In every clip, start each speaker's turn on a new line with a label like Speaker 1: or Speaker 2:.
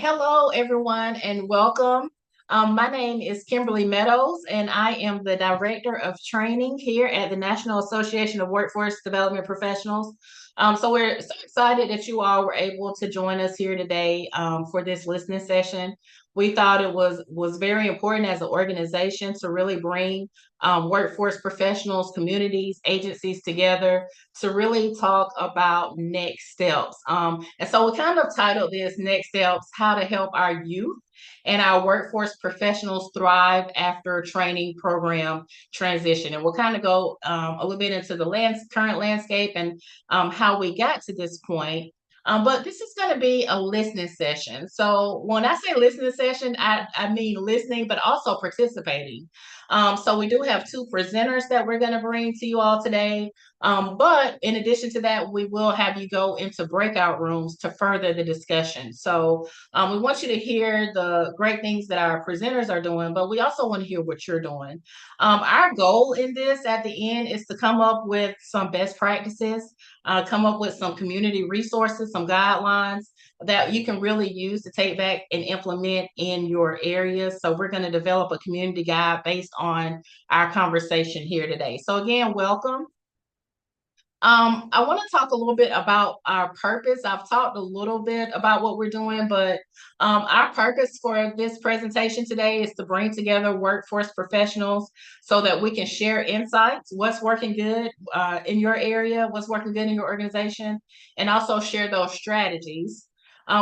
Speaker 1: Hello, everyone, and welcome. My name is Kimberly Meadows, and I am the Director of Training here at the National Association of Workforce Development Professionals. So we're so excited that you all were able to join us here today for this listening session. We thought it was very important as an organization to really bring workforce professionals, communities, agencies together to really talk about next steps. And so we kind of titled this Next Steps, How to Help Our Youth and Our Workforce Professionals Thrive After Training Program Transition. And we'll kind of go a little bit into the current landscape and how we got to this point. But this is going to be a listening session. So when I say listening session, I mean listening, but also participating. So we do have two presenters that we're going to bring to you all today. But in addition to that, we will have you go into breakout rooms to further the discussion. So we want you to hear the great things that our presenters are doing, but we also want to hear what you're doing. Our goal in this at the end is to come up with some best practices, come up with some community resources, some guidelines that you can really use to take back and implement in your area. So we're going to develop a community guide based on our conversation here today. So again, welcome. I want to talk a little bit about our purpose. I've talked a little bit about what we're doing, but our purpose for this presentation today is to bring together workforce professionals so that we can share insights, what's working good in your area, what's working good in your organization, and also share those strategies.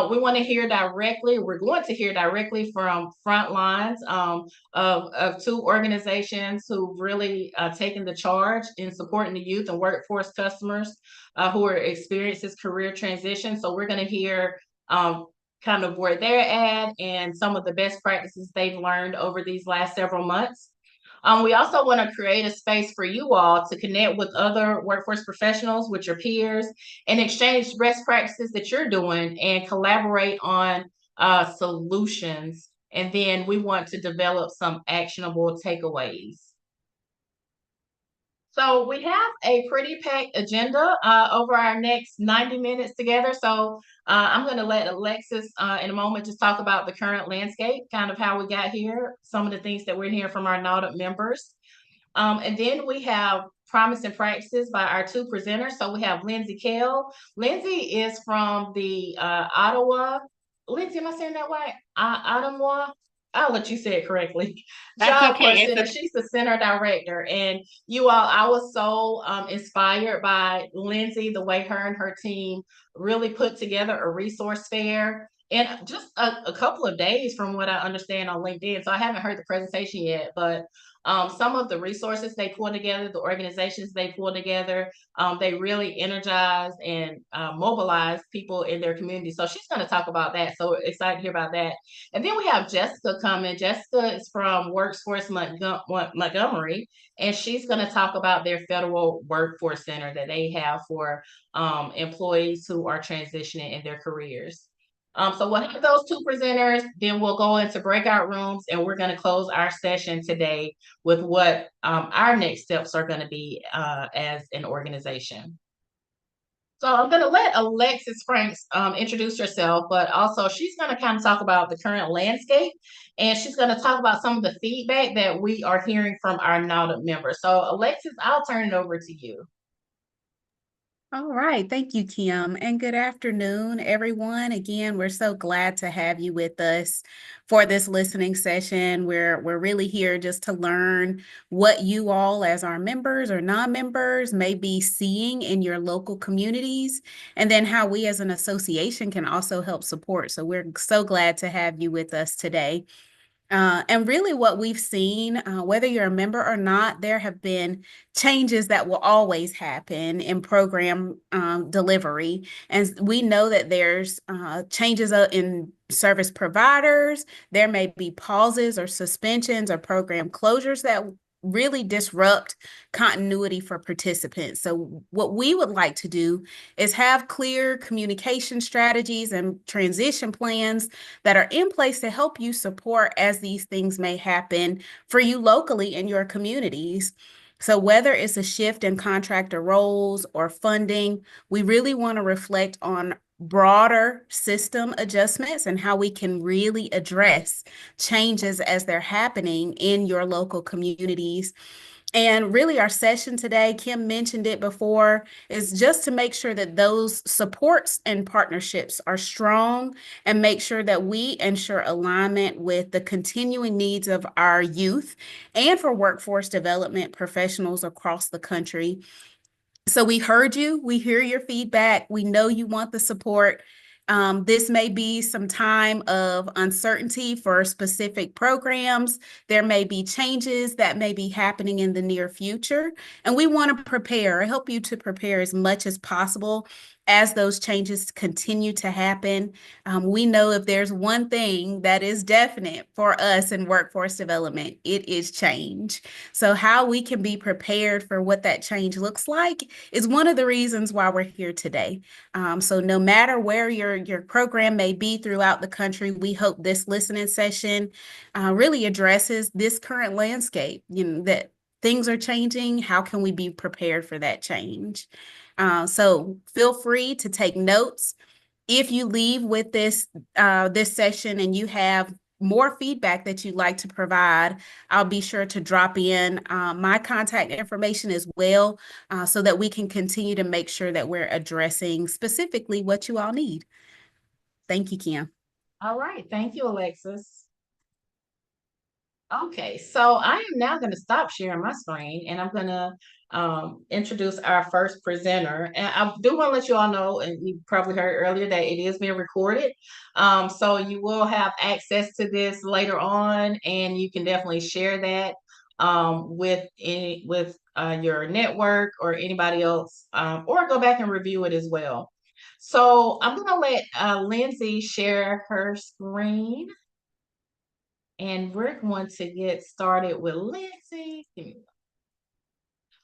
Speaker 1: We want to hear directly, we're going to hear directly from front lines of two organizations who've really taken the charge in supporting the youth and workforce customers who are experiencing career transition. So we're going to hear kind of where they're at and some of the best practices they've learned over these last several months. We also want to create a space for you all to connect with other workforce professionals, with your peers, and exchange best practices that you're doing and collaborate on solutions. And then we want to develop some actionable takeaways. So we have a pretty packed agenda over our next 90 minutes together. So I'm going to let Alexis in a moment just talk about the current landscape, kind of how we got here, some of the things that we're hearing from our NAUDP members. And then we have Promise and Practices by our two presenters. So we have Lindsay Cale. Lindsay is from the Ottawa. Lindsay, am I saying that right? Ottumwa. I'll let you say it correctly.
Speaker 2: That's
Speaker 1: Job
Speaker 2: okay.
Speaker 1: Center. She's the center director. And you all, I was so inspired by Lindsay, the way her and her team really put together a resource fair in just a couple of days from what I understand on LinkedIn. So I haven't heard the presentation yet, but some of the resources they pull together, the organizations they pull together, they really energize and mobilize people in their community. So she's going to talk about that. So excited to hear about that. And then we have Jessica coming. Jessica is from Workforce Montgomery, and she's going to talk about their federal workforce center that they have for employees who are transitioning in their careers. So we'll have those two presenters, then we'll go into breakout rooms, and we're going to close our session today with what our next steps are going to be as an organization. So I'm going to let Alexis Franks introduce herself, but also she's going to kind of talk about the current landscape, and she's going to talk about some of the feedback that we are hearing from our NAUDP members. So Alexis, I'll turn it over to you.
Speaker 2: All right. Thank you, Kim. And good afternoon, everyone. Again, we're so glad to have you with us for this listening session. We're really here just to learn what you all as our members or non-members may be seeing in your local communities, and then how we as an association can also help support. So we're so glad to have you with us today. And really what we've seen, whether you're a member or not, there have been changes that will always happen in program delivery. And we know that there's changes in service providers. There may be pauses or suspensions or program closures that really disrupt continuity for participants. So what we would like to do is have clear communication strategies and transition plans that are in place to help you support as these things may happen for you locally in your communities. So whether it's a shift in contractor roles or funding, we really want to reflect on broader system adjustments and how we can really address changes as they're happening in your local communities. And really, our session today, Kim mentioned it before, is just to make sure that those supports and partnerships are strong and make sure that we ensure alignment with the continuing needs of our youth and for workforce development professionals across the country. So we heard you, we hear your feedback, we know you want the support. This may be some time of uncertainty for specific programs. There may be changes that may be happening in the near future, and we want to help you to prepare as much as possible as those changes continue to happen. We know if there's one thing that is definite for us in workforce development, it is change. So how we can be prepared for what that change looks like is one of the reasons why we're here today. So no matter where your program may be throughout the country, we hope this listening session really addresses this current landscape, that things are changing. How can we be prepared for that change? So feel free to take notes. If you leave with this session and you have more feedback that you'd like to provide, I'll be sure to drop in my contact information as well, so that we can continue to make sure that we're addressing specifically what you all need. Thank you, Kim.
Speaker 1: All right. Thank you, Alexis. Okay, so I am now going to stop sharing my screen and I'm going to introduce our first presenter. And I do want to let you all know, and you probably heard earlier, that it is being recorded. So you will have access to this later on, and you can definitely share that with your network or anybody else, or go back and review it as well. So I'm going to let Lindsay share her screen. And we're going to get started with Lindsay.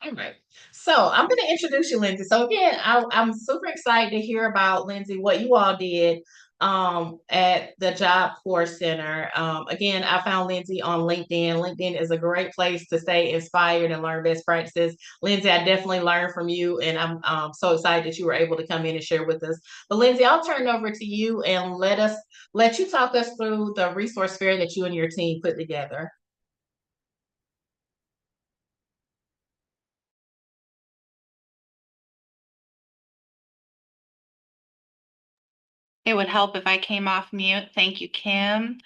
Speaker 1: All right. So I'm going to introduce you, Lindsay. So again, I'm super excited to hear about, Lindsay, what you all did at the Job Corps Center. Again, I found Lindsay on LinkedIn. LinkedIn is a great place to stay inspired and learn best practices. Lindsay, I definitely learned from you, and I'm so excited that you were able to come in and share with us. But Lindsay, I'll turn it over to you and let you talk us through the resource fair that you and your team put together.
Speaker 3: It would help if I came off mute. Thank you, Kim.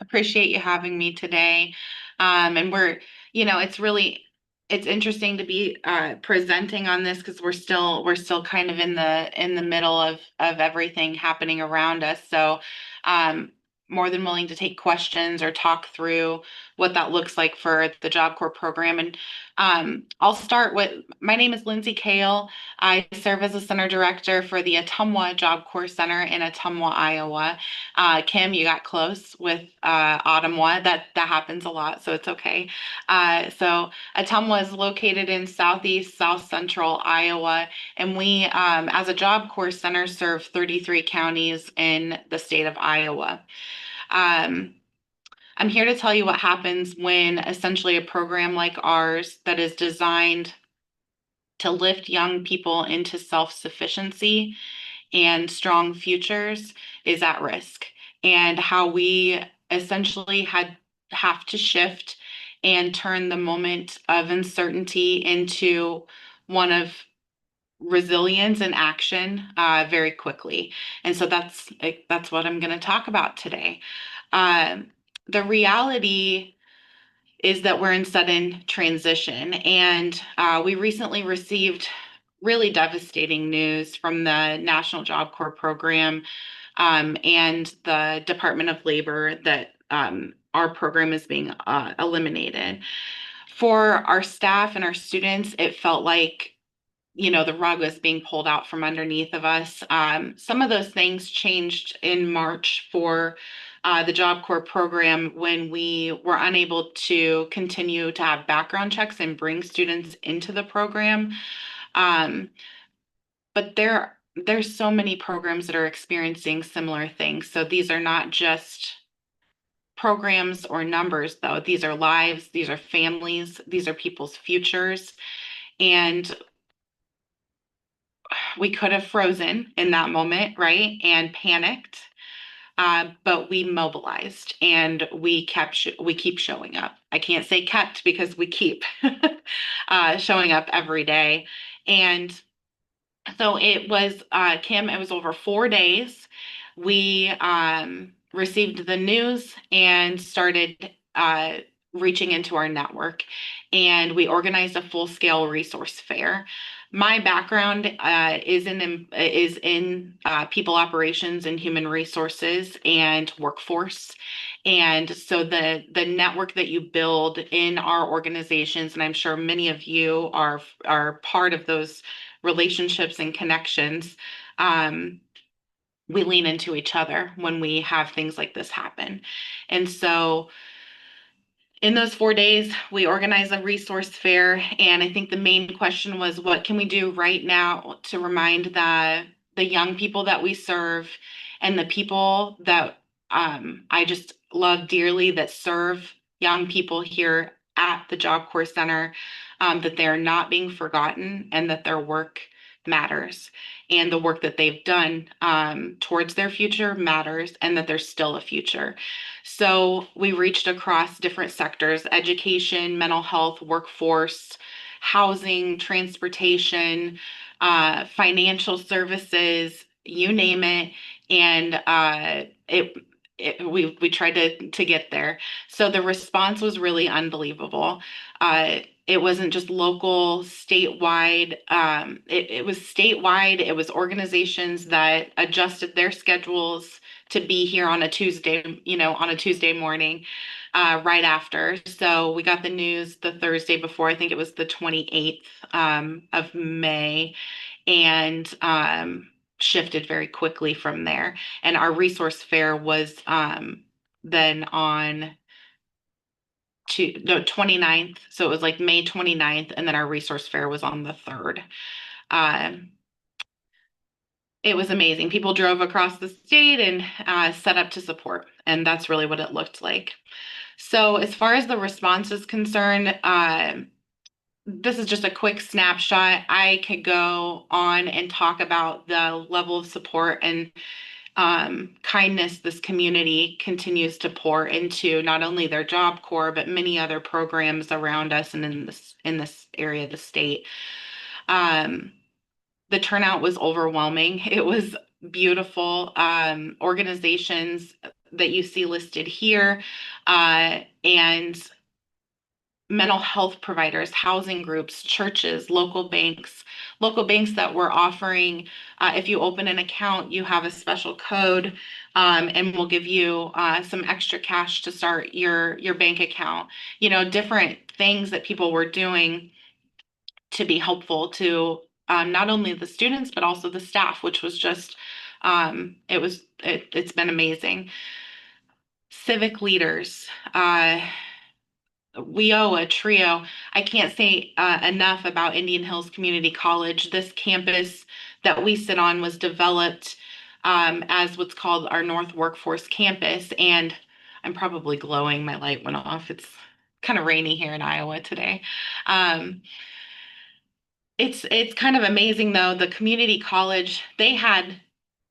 Speaker 3: Appreciate you having me today. And it's interesting to be presenting on this because we're still kind of in the middle of everything happening around us. So more than willing to take questions or talk through what that looks like for the Job Corps program. And I'll start with, my name is Lindsay Cale. I serve as a center director for the Ottumwa Job Corps Center in Ottumwa, Iowa. Kim, you got close with Ottumwa. That happens a lot, so it's okay. So Ottumwa is located in south central Iowa, and we, as a Job Corps Center, serve 33 counties in the state of Iowa. I'm here to tell you what happens when essentially a program like ours that is designed to lift young people into self-sufficiency and strong futures is at risk, and how we essentially have to shift and turn the moment of uncertainty into one of resilience and action very quickly. And so that's what I'm going to talk about today. The reality is that we're in sudden transition, and we recently received really devastating news from the National Job Corps program and the Department of Labor that our program is being eliminated. For our staff and our students, it felt like the rug was being pulled out from underneath of us. Some of those things changed in March for the Job Corps program when we were unable to continue to have background checks and bring students into the program. But there's so many programs that are experiencing similar things. So these are not just programs or numbers, though. These are lives, these are families, these are people's futures. And we could have frozen in that moment, right? And panicked. But we mobilized and we keep showing up. I can't say kept because we keep showing up every day. And so it was, Kim, it was over 4 days. We received the news and started reaching into our network, and we organized a full-scale resource fair. My background is in people operations and human resources and workforce. And so the network that you build in our organizations, and I'm sure many of you are part of those relationships and connections, we lean into each other when we have things like this happen. And so in those 4 days, we organized a resource fair, and I think the main question was, what can we do right now to remind the young people that we serve and the people that I just love dearly that serve young people here at the Job Corps Center, that they're not being forgotten and that their work matters, and the work that they've done towards their future matters, and that there's still a future. So we reached across different sectors: education, mental health, workforce, housing, transportation, financial services, you name it. And we tried to get there. So the response was really unbelievable. It wasn't just local, statewide. It was statewide. It was organizations that adjusted their schedules to be here on a Tuesday, on a Tuesday morning, right after. So we got the news the Thursday before. I think it was the 28th of May, and shifted very quickly from there. And our resource fair was then on the 29th. So it was like May 29th, and then our resource fair was on the 3rd. It was amazing. People drove across the state and set up to support, and that's really what it looked like. So as far as the response is concerned, this is just a quick snapshot. I could go on and talk about the level of support and kindness this community continues to pour into not only their Job Corps, but many other programs around us and in this area of the state. The turnout was overwhelming. It was beautiful. Organizations that you see listed here, and mental health providers, housing groups, churches, local banks that were offering, if you open an account, you have a special code, and we'll give you some extra cash to start your bank account. Different things that people were doing to be helpful to not only the students, but also the staff, which was just, it's been amazing. Civic leaders, we owe a trio. I can't say enough about Indian Hills Community College. This campus that we sit on was developed as what's called our North Workforce Campus. And I'm probably glowing. My light went off. It's kind of rainy here in Iowa today. It's kind of amazing though. The community college, they had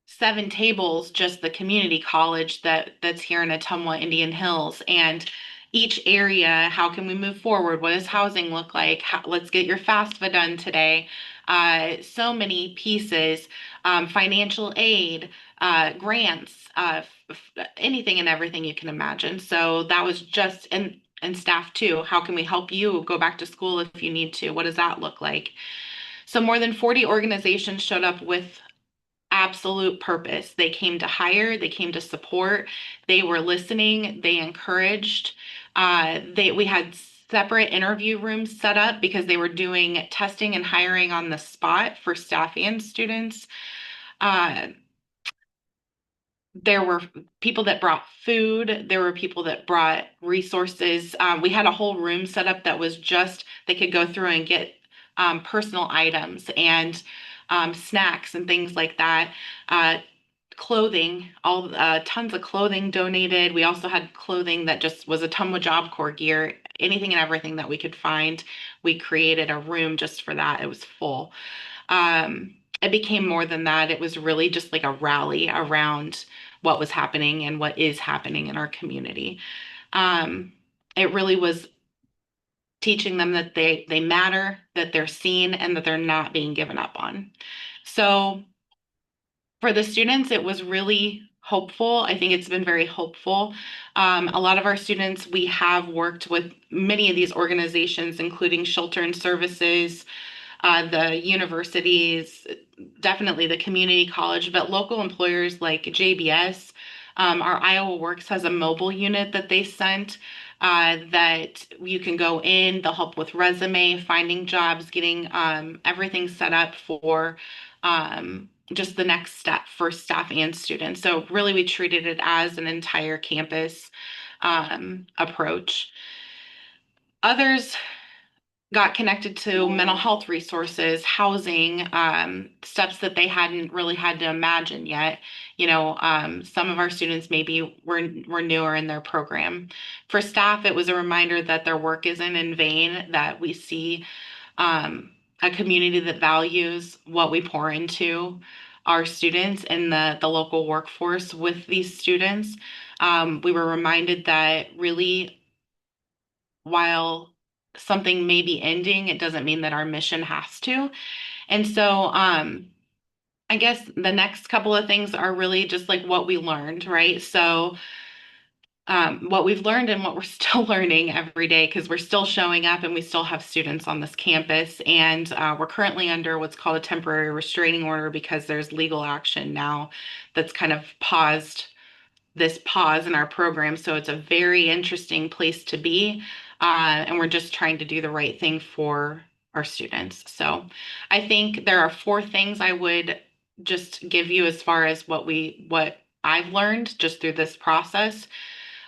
Speaker 3: 7 tables, just the community college that's here in Ottumwa, Indian Hills, and each area. How can we move forward? What does housing look like? Let's get your FAFSA done today. So many pieces, financial aid, grants, anything and everything you can imagine. So that was just, and staff too. How can we help you go back to school if you need to? What does that look like? So more than 40 organizations showed up with absolute purpose. They came to hire, they came to support, they were listening, they encouraged. We had separate interview rooms set up because they were doing testing and hiring on the spot for staff and students. There were people that brought food. There were people that brought resources. We had a whole room set up that was just, they could go through and get personal items and snacks and things like that. Clothing, tons of clothing donated. We also had clothing that just was Ottumwa Job Corps gear, anything and everything that we could find. We created a room just for that. It was full. it became more than that. It was really just like a rally around what was happening and what is happening in our community. Um, it really was teaching them that they matter, that they're seen, and that they're not being given up on. So for the students, it was really hopeful. I think it's been very hopeful. A lot of our students, we have worked with many of these organizations, including Shelter and Services, the universities, definitely the community college, but local employers like JBS. Our Iowa Works has a mobile unit that they sent that you can go in. They'll help with resume, finding jobs, getting everything set up for just the next step for staff and students. So really, we treated it as an entire campus approach. Others got connected to mental health resources, housing, steps that they hadn't really had to imagine yet. Some of our students maybe were newer in their program. For staff, it was a reminder that their work isn't in vain, that we see a community that values what we pour into our students and the local workforce with these students. We were reminded that really, while something may be ending, it doesn't mean that our mission has to. And so I guess the next couple of things are really just like what we learned, right? So what we've learned and what we're still learning every day, because we're still showing up and we still have students on this campus. And we're currently under what's called a temporary restraining order because there's legal action now that's kind of paused this pause in our program. So it's a very interesting place to be. And we're just trying to do the right thing for our students. So I think there are 4 things I would just give you as far as what I've learned just through this process.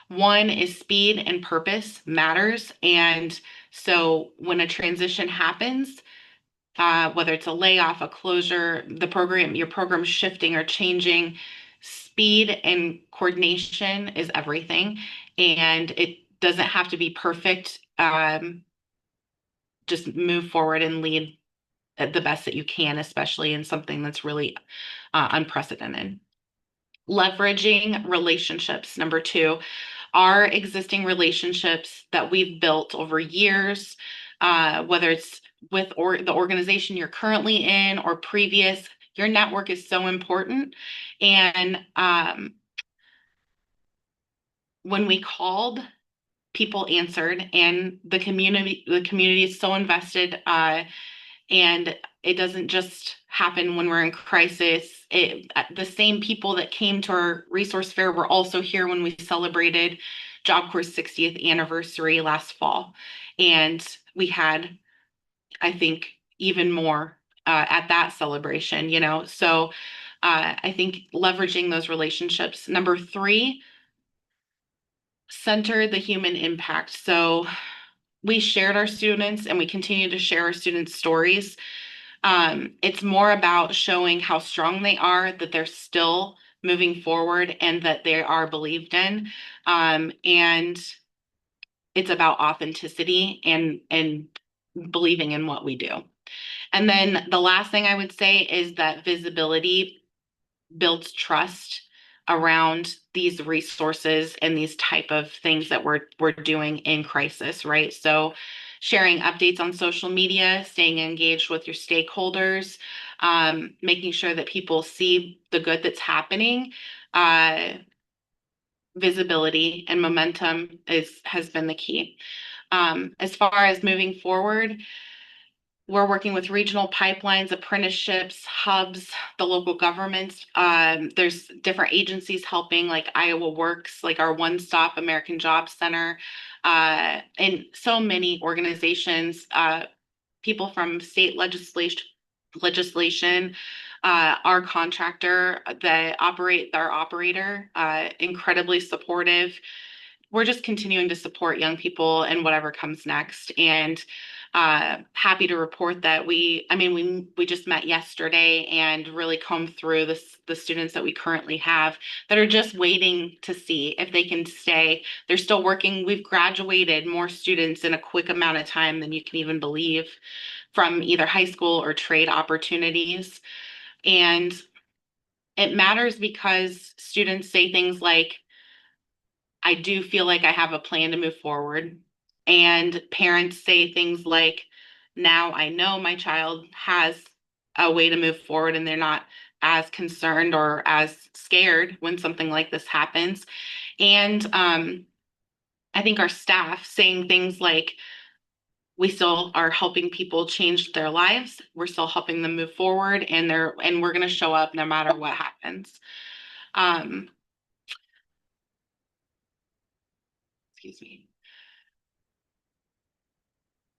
Speaker 3: One is speed and purpose matters. And so when a transition happens, whether it's a layoff, a closure, your program shifting or changing, speed and coordination is everything. And it doesn't have to be perfect. Just move forward and lead the best that you can, especially in something that's really unprecedented. Leveraging relationships. Number 2, our existing relationships that we've built over years, whether it's with the organization you're currently in or previous, your network is so important. And when we called, people answered, and the community is so invested. And it doesn't just happen when we're in crisis. The same people that came to our resource fair were also here when we celebrated Job Corps' 60th anniversary last fall. And we had, I think, even more at that celebration, So I think leveraging those relationships. Number 3, center the human impact. So we shared our students and we continue to share our students' stories. It's more about showing how strong they are, that they're still moving forward and that they are believed in. And it's about authenticity and believing in what we do. And then the last thing I would say is that visibility builds trust around these resources and these type of things that we're doing in crisis, right? So sharing updates on social media, staying engaged with your stakeholders, making sure that people see the good that's happening. Visibility and momentum has been the key. As far as moving forward, we're working with regional pipelines, apprenticeships, hubs, the local governments. There's different agencies helping, like Iowa Works, like our One-Stop American Job Center, and so many organizations, people from state legislation, our contractor, our operator, incredibly supportive. We're just continuing to support young people and whatever comes next. And happy to report that we just met yesterday and really combed through the students that we currently have that are just waiting to see if they can stay. They're still working. We've graduated more students in a quick amount of time than you can even believe from either high school or trade opportunities. And it matters because students say things like, I do feel like I have a plan to move forward. And parents say things like, now I know my child has a way to move forward and they're not as concerned or as scared when something like this happens. And I think our staff saying things like, we still are helping people change their lives. We're still helping them move forward, and we're going to show up no matter what happens. Um, excuse me.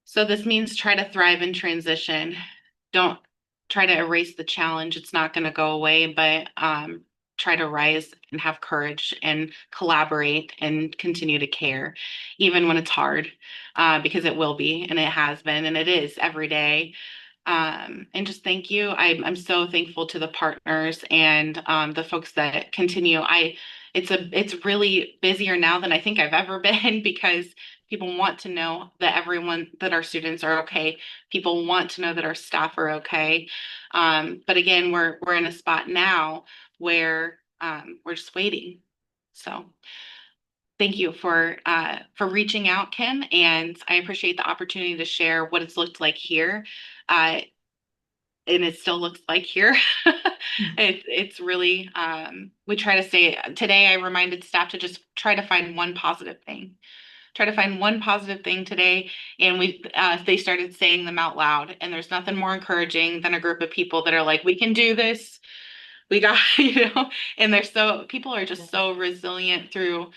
Speaker 3: So this means try to thrive in transition. Don't try to erase the challenge. It's not going to go away, but try to rise and have courage and collaborate and continue to care, even when it's hard, because it will be, and it has been, and it is every day. And just thank you. I'm so thankful to the partners and the folks that continue. It's really busier now than I think I've ever been because people want to know that our students are okay. People want to know that our staff are okay. But again, we're in a spot now where we're just waiting. So thank you for reaching out, Kim, and I appreciate the opportunity to share what it's looked like here. Uh, and it still looks like here. It's really we try to say today. I reminded staff to just try to find one positive thing. Try to find one positive thing today, and they started saying them out loud. And there's nothing more encouraging than a group of people that are like, "We can do this. We got," And people are just so resilient through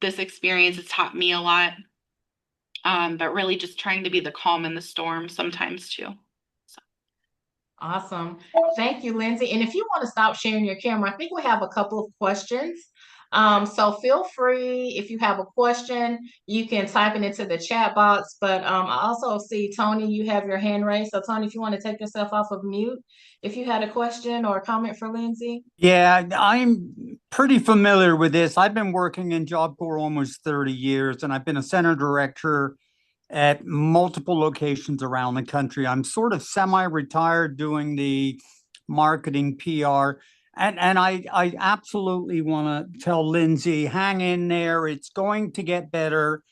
Speaker 3: this experience. It's taught me a lot, but really just trying to be the calm in the storm sometimes too.
Speaker 1: Awesome. Thank you, Lindsay. And if you want to stop sharing your camera, I think we have a couple of questions. So feel free, if you have a question, you can type it into the chat box. But I also see, Tony, you have your hand raised. So Tony, if you want to take yourself off of mute, if you had a question or a comment for Lindsay.
Speaker 4: Yeah, I'm pretty familiar with this. I've been working in Job Corps almost 30 years, and I've been a center director at multiple locations around the country. I'm sort of semi-retired doing the marketing PR. And I absolutely want to tell Lindsay, hang in there. It's going to get better.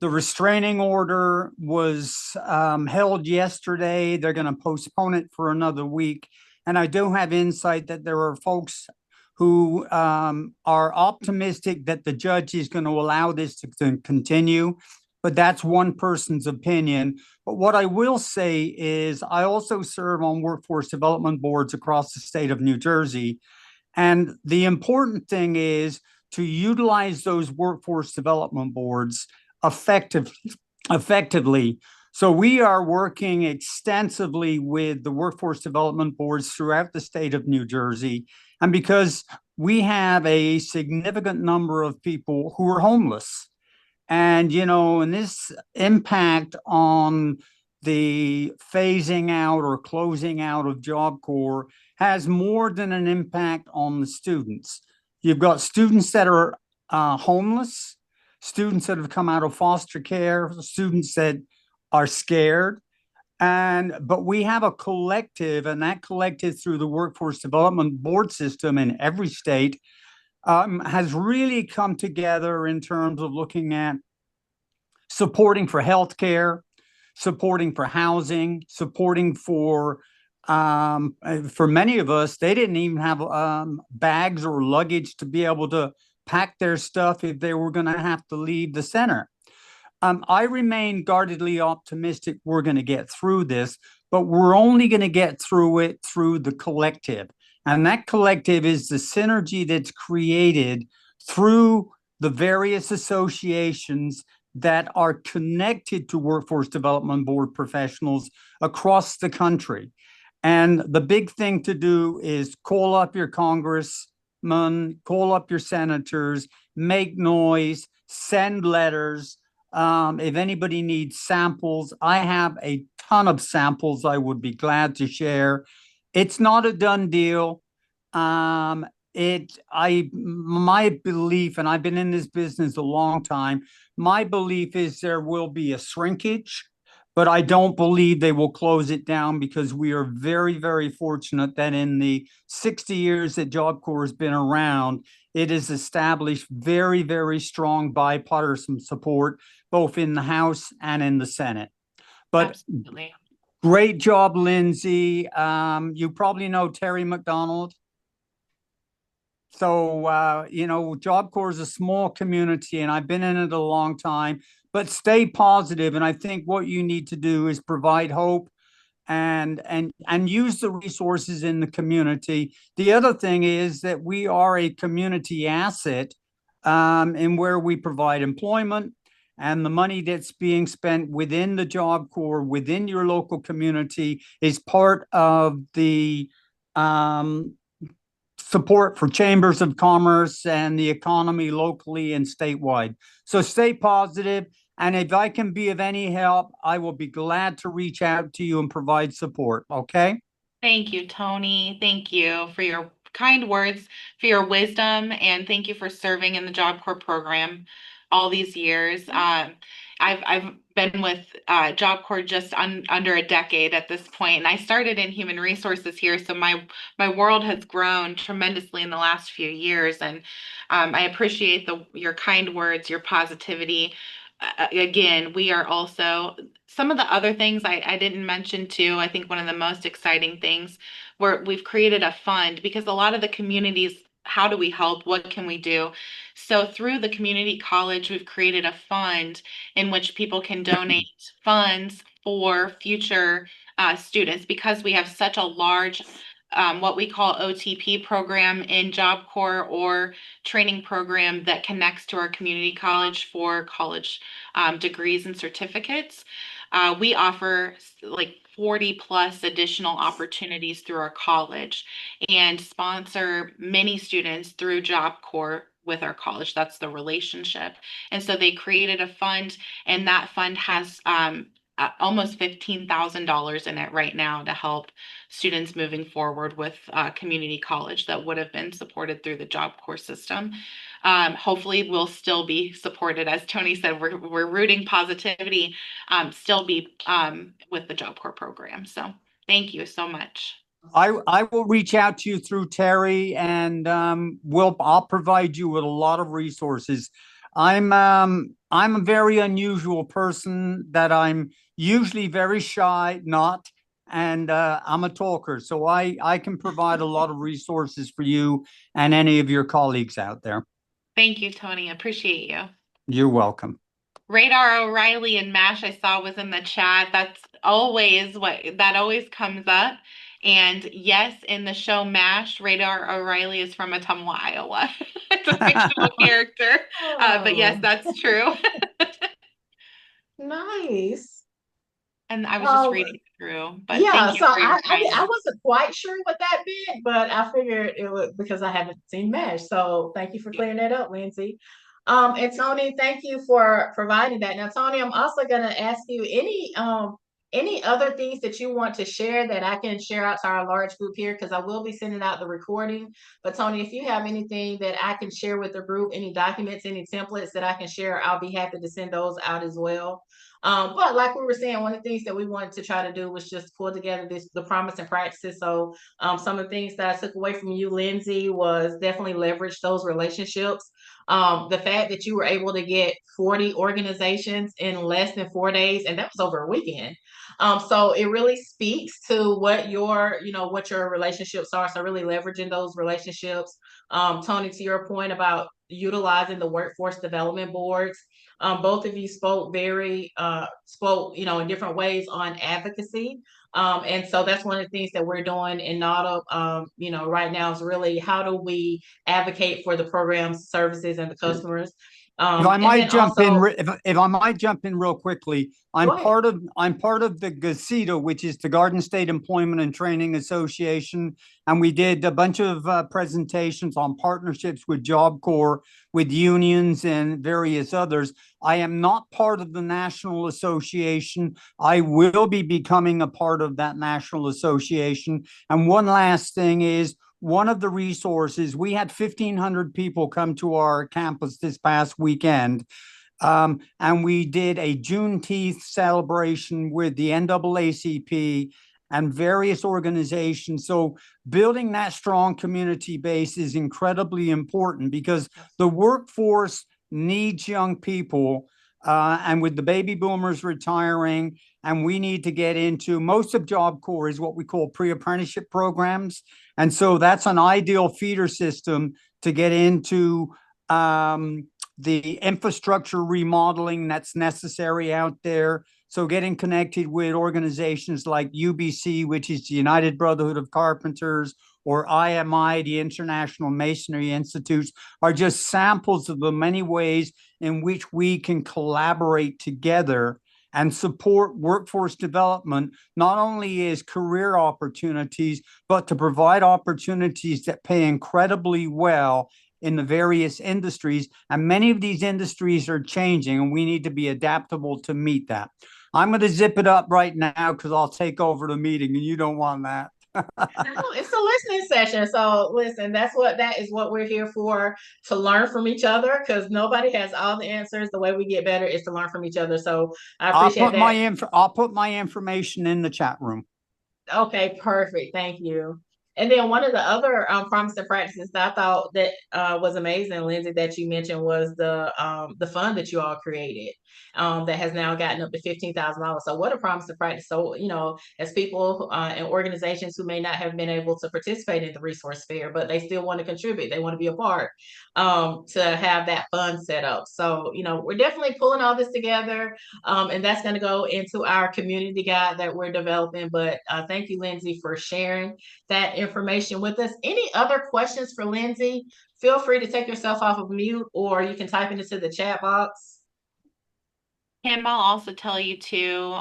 Speaker 4: The restraining order was held yesterday. They're going to postpone it for another week. And I do have insight that there are folks who are optimistic that the judge is going to allow this to continue. But that's one person's opinion. But what I will say is I also serve on workforce development boards across the state of New Jersey. And the important thing is to utilize those workforce development boards effectively. So we are working extensively with the workforce development boards throughout the state of New Jersey. And because we have a significant number of people who are homeless, and, and this impact on the phasing out or closing out of Job Corps has more than an impact on the students. You've got students that are homeless, students that have come out of foster care, students that are scared. But we have a collective, and that collective through the Workforce Development Board system in every state has really come together in terms of looking at supporting for healthcare, supporting for housing, supporting for many of us, they didn't even have bags or luggage to be able to pack their stuff if they were going to have to leave the center. I remain guardedly optimistic we're going to get through this, but we're only going to get through it through the collective. And that collective is the synergy that's created through the various associations that are connected to Workforce Development Board professionals across the country. And the big thing to do is call up your congressmen, call up your senators, make noise, send letters. If anybody needs samples, I have a ton of samples I would be glad to share. It's not a done deal. My belief, and I've been in this business a long time, my belief is there will be a shrinkage, but I don't believe they will close it down because we are very, very fortunate that in the 60 years that Job Corps has been around, it has established very, very strong bipartisan support, both in the House and in the Senate. But
Speaker 3: Absolutely.
Speaker 4: great job, Lindsay. You probably know Terry McDonald. So, Job Corps is a small community and I've been in it a long time, but stay positive. And I think what you need to do is provide hope and use the resources in the community. The other thing is that we are a community asset in where we provide employment, and the money that's being spent within the Job Corps, within your local community, is part of the support for chambers of commerce and the economy locally and statewide. So stay positive. And if I can be of any help, I will be glad to reach out to you and provide support. Okay?
Speaker 3: Thank you, Tony. Thank you for your kind words, for your wisdom, and thank you for serving in the Job Corps program all these years. I've been with Job Corps just under a decade at this point, and I started in human resources here, so my world has grown tremendously in the last few years, and I appreciate your kind words, your positivity. Again, we are also some of the other things I didn't mention too. I think one of the most exciting things where we've created a fund, because a lot of the communities, how do we help? What can we do? So through the community college, we've created a fund in which people can donate funds for future students, because we have such a large what we call OTP program in Job Corps, or training program that connects to our community college for college degrees and certificates. We offer like 40 plus additional opportunities through our college and sponsor many students through Job Corps with our college. That's the relationship. And so they created a fund, and that fund has almost $15,000 in it right now to help students moving forward with community college that would have been supported through the Job Corps system. Hopefully we'll still be supported. As Tony said, we're rooting positivity, still be with the Job Corps program. So thank you so much.
Speaker 4: I will reach out to you through Terry, and I'll provide you with a lot of resources. I'm a very unusual person, that I'm usually very shy, and I'm a talker. So I can provide a lot of resources for you and any of your colleagues out there.
Speaker 3: Thank you, Tony. Appreciate you.
Speaker 4: You're welcome.
Speaker 3: Radar O'Reilly and MASH I saw was in the chat. That's always that always comes up. And yes, in the show MASH, Radar O'Reilly is from Ottumwa, Iowa. It's a fictional character. But yes, that's true.
Speaker 1: Nice.
Speaker 3: And I was just reading through. But
Speaker 1: yeah,
Speaker 3: thank you
Speaker 1: so
Speaker 3: for your
Speaker 1: I wasn't quite sure what that meant, but I figured it was because I haven't seen MASH. So thank you for clearing that up, Lindsay. And Tony, thank you for providing that. Now, Tony, I'm also going to ask you any other things that you want to share that I can share out to our large group here, because I will be sending out the recording. But Tony, if you have anything that I can share with the group, any documents, any templates that I can share, I'll be happy to send those out as well. But like we were saying, one of the things that we wanted to try to do was just pull together the promise and practices. So some of the things that I took away from you, Lindsay, was definitely leverage those relationships. The fact that you were able to get 40 organizations in less than 4 days, and that was over a weekend. So it really speaks to what your relationships are. So really leveraging those relationships. Tony, to your point about utilizing the workforce development boards, both of you spoke in different ways on advocacy. And so that's one of the things that we're doing in NADA, right now, is really how do we advocate for the programs, services, and the customers.
Speaker 4: If I might jump in real quickly, I'm part of the GACITA, which is the Garden State Employment and Training Association, and we did a bunch of presentations on partnerships with Job Corps, with unions, and various others. I am not part of the National Association. I will be becoming a part of that National Association. And one last thing is, one of the resources, we had 1,500 people come to our campus this past weekend. And we did a Juneteenth celebration with the NAACP and various organizations. So building that strong community base is incredibly important because the workforce needs young people. And with the baby boomers retiring, and we need to get into most of Job Corps is what we call pre-apprenticeship programs. And so that's an ideal feeder system to get into the infrastructure remodeling that's necessary out there. So getting connected with organizations like UBC, which is the United Brotherhood of Carpenters, or IMI, the International Masonry Institutes, are just samples of the many ways in which we can collaborate together and support workforce development, not only as career opportunities, but to provide opportunities that pay incredibly well in the various industries. And many of these industries are changing, and we need to be adaptable to meet that. I'm going to zip it up right now because I'll take over the meeting, and you don't want that.
Speaker 1: No, it's a listening session. So listen, that is what we're here for, to learn from each other, because nobody has all the answers. The way we get better is to learn from each other. So I appreciate that.
Speaker 4: I'll put my information in the chat room.
Speaker 1: Okay, perfect. Thank you. And then one of the other promising practices that I thought that was amazing, Lindsay, that you mentioned was the fund that you all created that has now gotten up to $15,000. So what a promising practice. So, as people and organizations who may not have been able to participate in the resource fair, but they still want to contribute, they want to be a part, to have that fund set up. So, we're definitely pulling all this together. And that's going to go into our community guide that we're developing. But thank you, Lindsay, for sharing that information with us. Any other questions for Lindsay? Feel free to take yourself off of mute, or you can type it into the chat box.
Speaker 3: Kim, I'll also tell you too,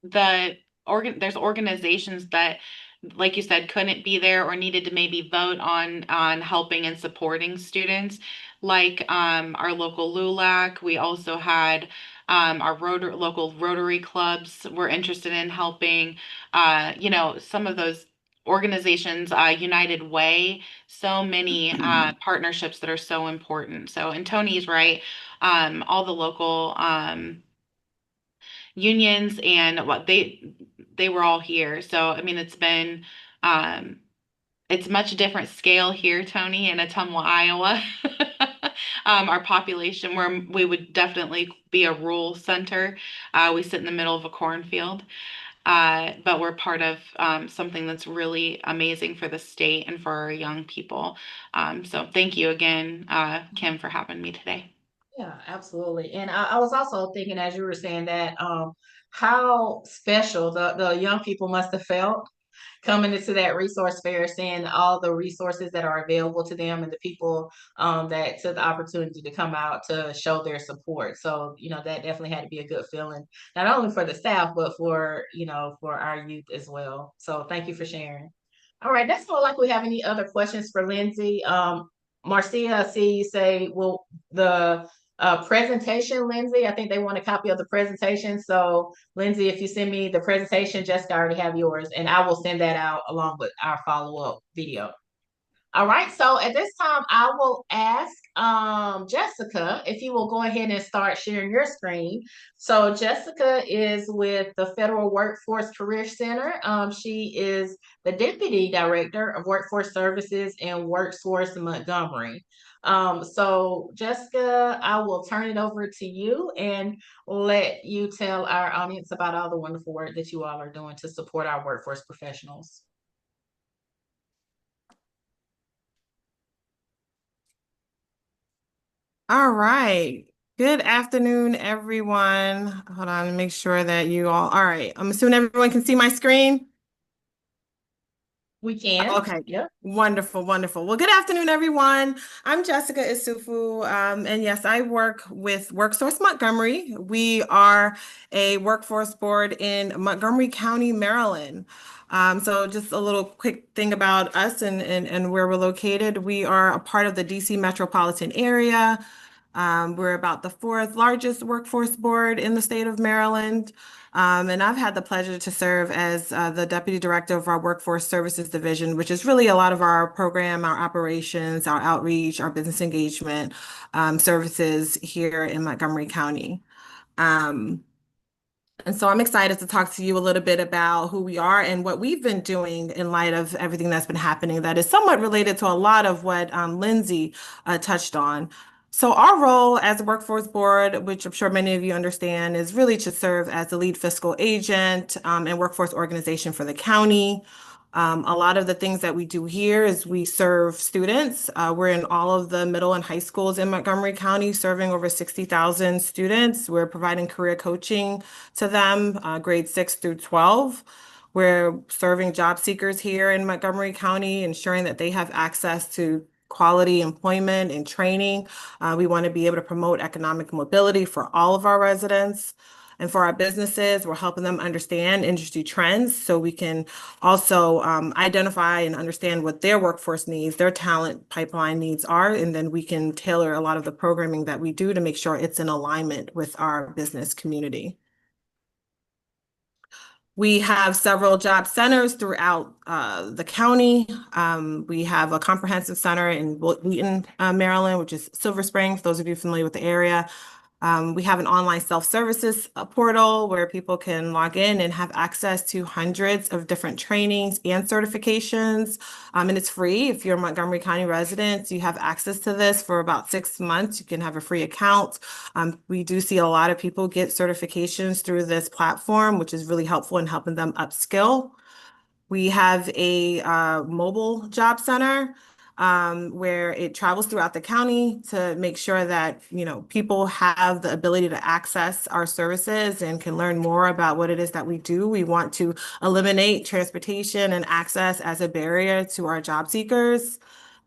Speaker 3: there's organizations that, like you said, couldn't be there or needed to maybe vote on helping and supporting students, like our local LULAC. We also had our local Rotary clubs were interested in helping. Some of those organizations, United Way, so many partnerships that are so important. So, and Tony's right. All the local unions and what they were all here. So I mean, it's much different scale here, Tony, in Ottumwa, Iowa. Our population, where we would definitely be a rural center. We sit in the middle of a cornfield. But we're part of something that's really amazing for the state and for our young people. So thank you again, Kim, for having me today.
Speaker 1: Yeah, absolutely. And I was also thinking, as you were saying that, how special the young people must have felt coming into that resource fair, seeing all the resources that are available to them and the people that took the opportunity to come out to show their support. So, that definitely had to be a good feeling, not only for the staff, but for our youth as well. So thank you for sharing. All right, that's all like we have any other questions for Lindsay. Marcia, I see you say, well, the presentation, Lindsay, I think they want a copy of the presentation. So Lindsay, if you send me the presentation, Jessica, I already have yours, and I will send that out along with our follow-up video. All right, so at this time, I will ask Jessica if you will go ahead and start sharing your screen. So Jessica is with the Federal Workforce Career Center. She is the Deputy Director of Workforce Services and Workforce Montgomery. So Jessica, I will turn it over to you and let you tell our audience about all the wonderful work that you all are doing to support our workforce professionals.
Speaker 5: All right. Good afternoon, everyone. Hold on to make sure that all right. I'm assuming everyone can see my screen.
Speaker 1: We can.
Speaker 5: Okay.
Speaker 1: Yeah.
Speaker 5: Wonderful, wonderful. Well, good afternoon, everyone. I'm Jessica Isufu, and yes, I work with WorkSource Montgomery. We are a workforce board in Montgomery County, Maryland. So just a little quick thing about us and where we're located. We are a part of the DC metropolitan area. We're about the fourth largest workforce board in the state of Maryland. And I've had the pleasure to serve as the Deputy Director of our Workforce Services Division, which is really a lot of our program, our operations, our outreach, our business engagement services here in Montgomery County. And so I'm excited to talk to you a little bit about who we are and what we've been doing in light of everything that's been happening that is somewhat related to a lot of what Lindsay touched on. So our role as a workforce board, which I'm sure many of you understand, is really to serve as the lead fiscal agent and workforce organization for the county. A lot of the things that we do here is we serve students. We're in all of the middle and high schools in Montgomery County, serving over 60,000 students. We're providing career coaching to them, grades 6 through 12. We're serving job seekers here in Montgomery County, ensuring that they have access to quality employment and training. We want to be able to promote economic mobility for all of our residents. And for our businesses, we're helping them understand industry trends so we can also identify and understand what their workforce needs, their talent pipeline needs are, and then we can tailor a lot of the programming that we do to make sure it's in alignment with our business community. We have several job centers throughout the county. We have a comprehensive center in Wheaton, Maryland, which is Silver Spring, for those of you familiar with the area. We have an online self-services portal where people can log in and have access to hundreds of different trainings and certifications. And it's free. If you're a Montgomery County resident, you have access to this for about 6 months. You can have a free account. We do see a lot of people get certifications through this platform, which is really helpful in helping them upskill. We have a mobile job center where it travels throughout the county to make sure that, people have the ability to access our services and can learn more about what it is that we do. We want to eliminate transportation and access as a barrier to our job seekers.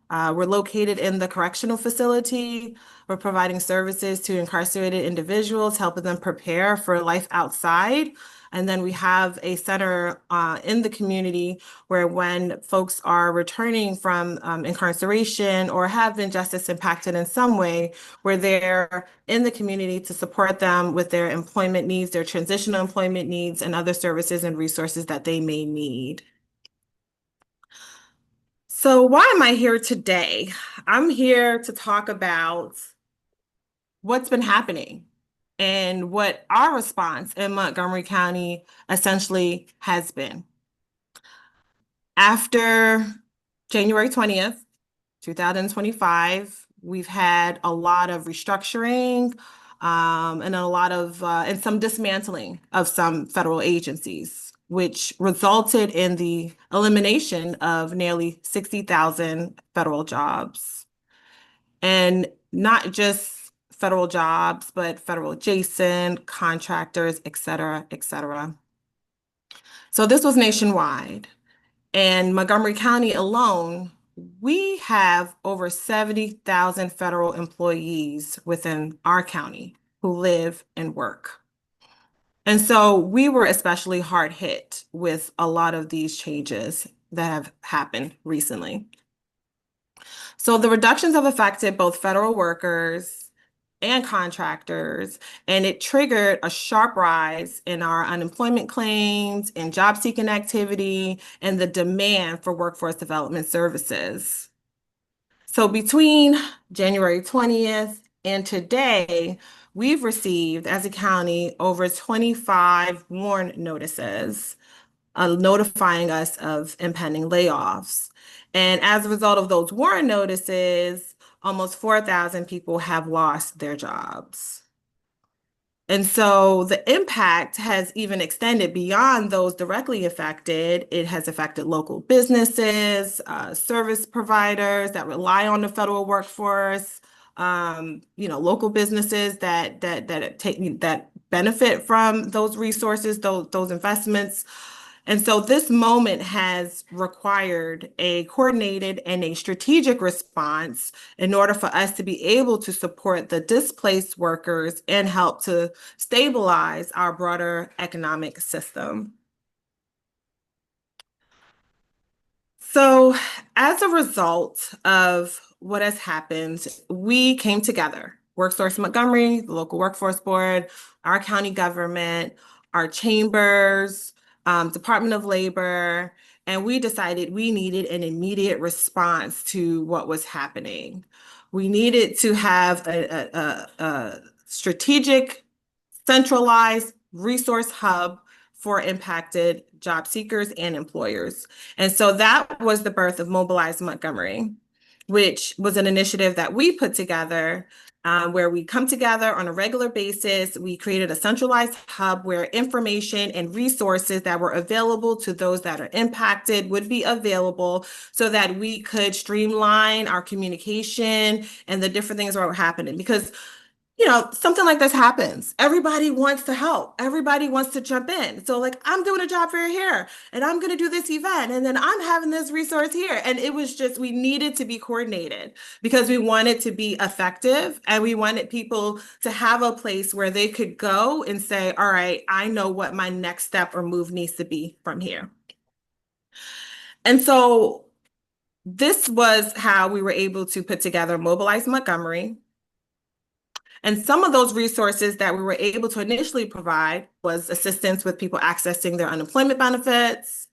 Speaker 5: We're located in the correctional facility. We're providing services to incarcerated individuals, helping them prepare for life outside. And then we have a center in the community where when folks are returning from incarceration or have been justice impacted in some way, we're there in the community to support them with their employment needs, their transitional employment needs, and other services and resources that they may need. So why am I here today? I'm here to talk about what's been happening and what our response in Montgomery County essentially has been. After January 20th, 2025, we've had a lot of restructuring and some dismantling of some federal agencies, which resulted in the elimination of nearly 60,000 federal jobs. And not just federal jobs, but federal adjacent, contractors, et cetera, et cetera. So this was nationwide. And Montgomery County alone, we have over 70,000 federal employees within our county who live and work. And so we were especially hard hit with a lot of these changes that have happened recently. So the reductions have affected both federal workers and contractors, and it triggered a sharp rise in our unemployment claims and job seeking activity and the demand for workforce development services. So between January 20th and today, we've received as a county over 25 WARN notices notifying us of impending layoffs. And as a result of those WARN notices, almost 4,000 people have lost their jobs. And so the impact has even extended beyond those directly affected. It has affected local businesses, service providers that rely on the federal workforce, local businesses that benefit from those resources, those investments. And so this moment has required a coordinated and a strategic response in order for us to be able to support the displaced workers and help to stabilize our broader economic system. So as a result of what has happened, we came together WorkSource Montgomery, the local workforce board, our county government, our chambers, Department of Labor, and we decided we needed an immediate response to what was happening. We needed to have a strategic, centralized resource hub for impacted job seekers and employers. And so that was the birth of Mobilize Montgomery, which was an initiative that we put together where we come together on a regular basis. We created a centralized hub where information and resources that were available to those that are impacted would be available so that we could streamline our communication and the different things that were happening. Because something like this happens. Everybody wants to help. Everybody wants to jump in. So like, I'm doing a job fair here and I'm going to do this event and then I'm having this resource here. And it was just, we needed to be coordinated because we wanted to be effective and we wanted people to have a place where they could go and say, all right, I know what my next step or move needs to be from here. And so this was how we were able to put together Mobilize Montgomery. And some of those resources that we were able to initially provide was assistance with people accessing their unemployment benefits.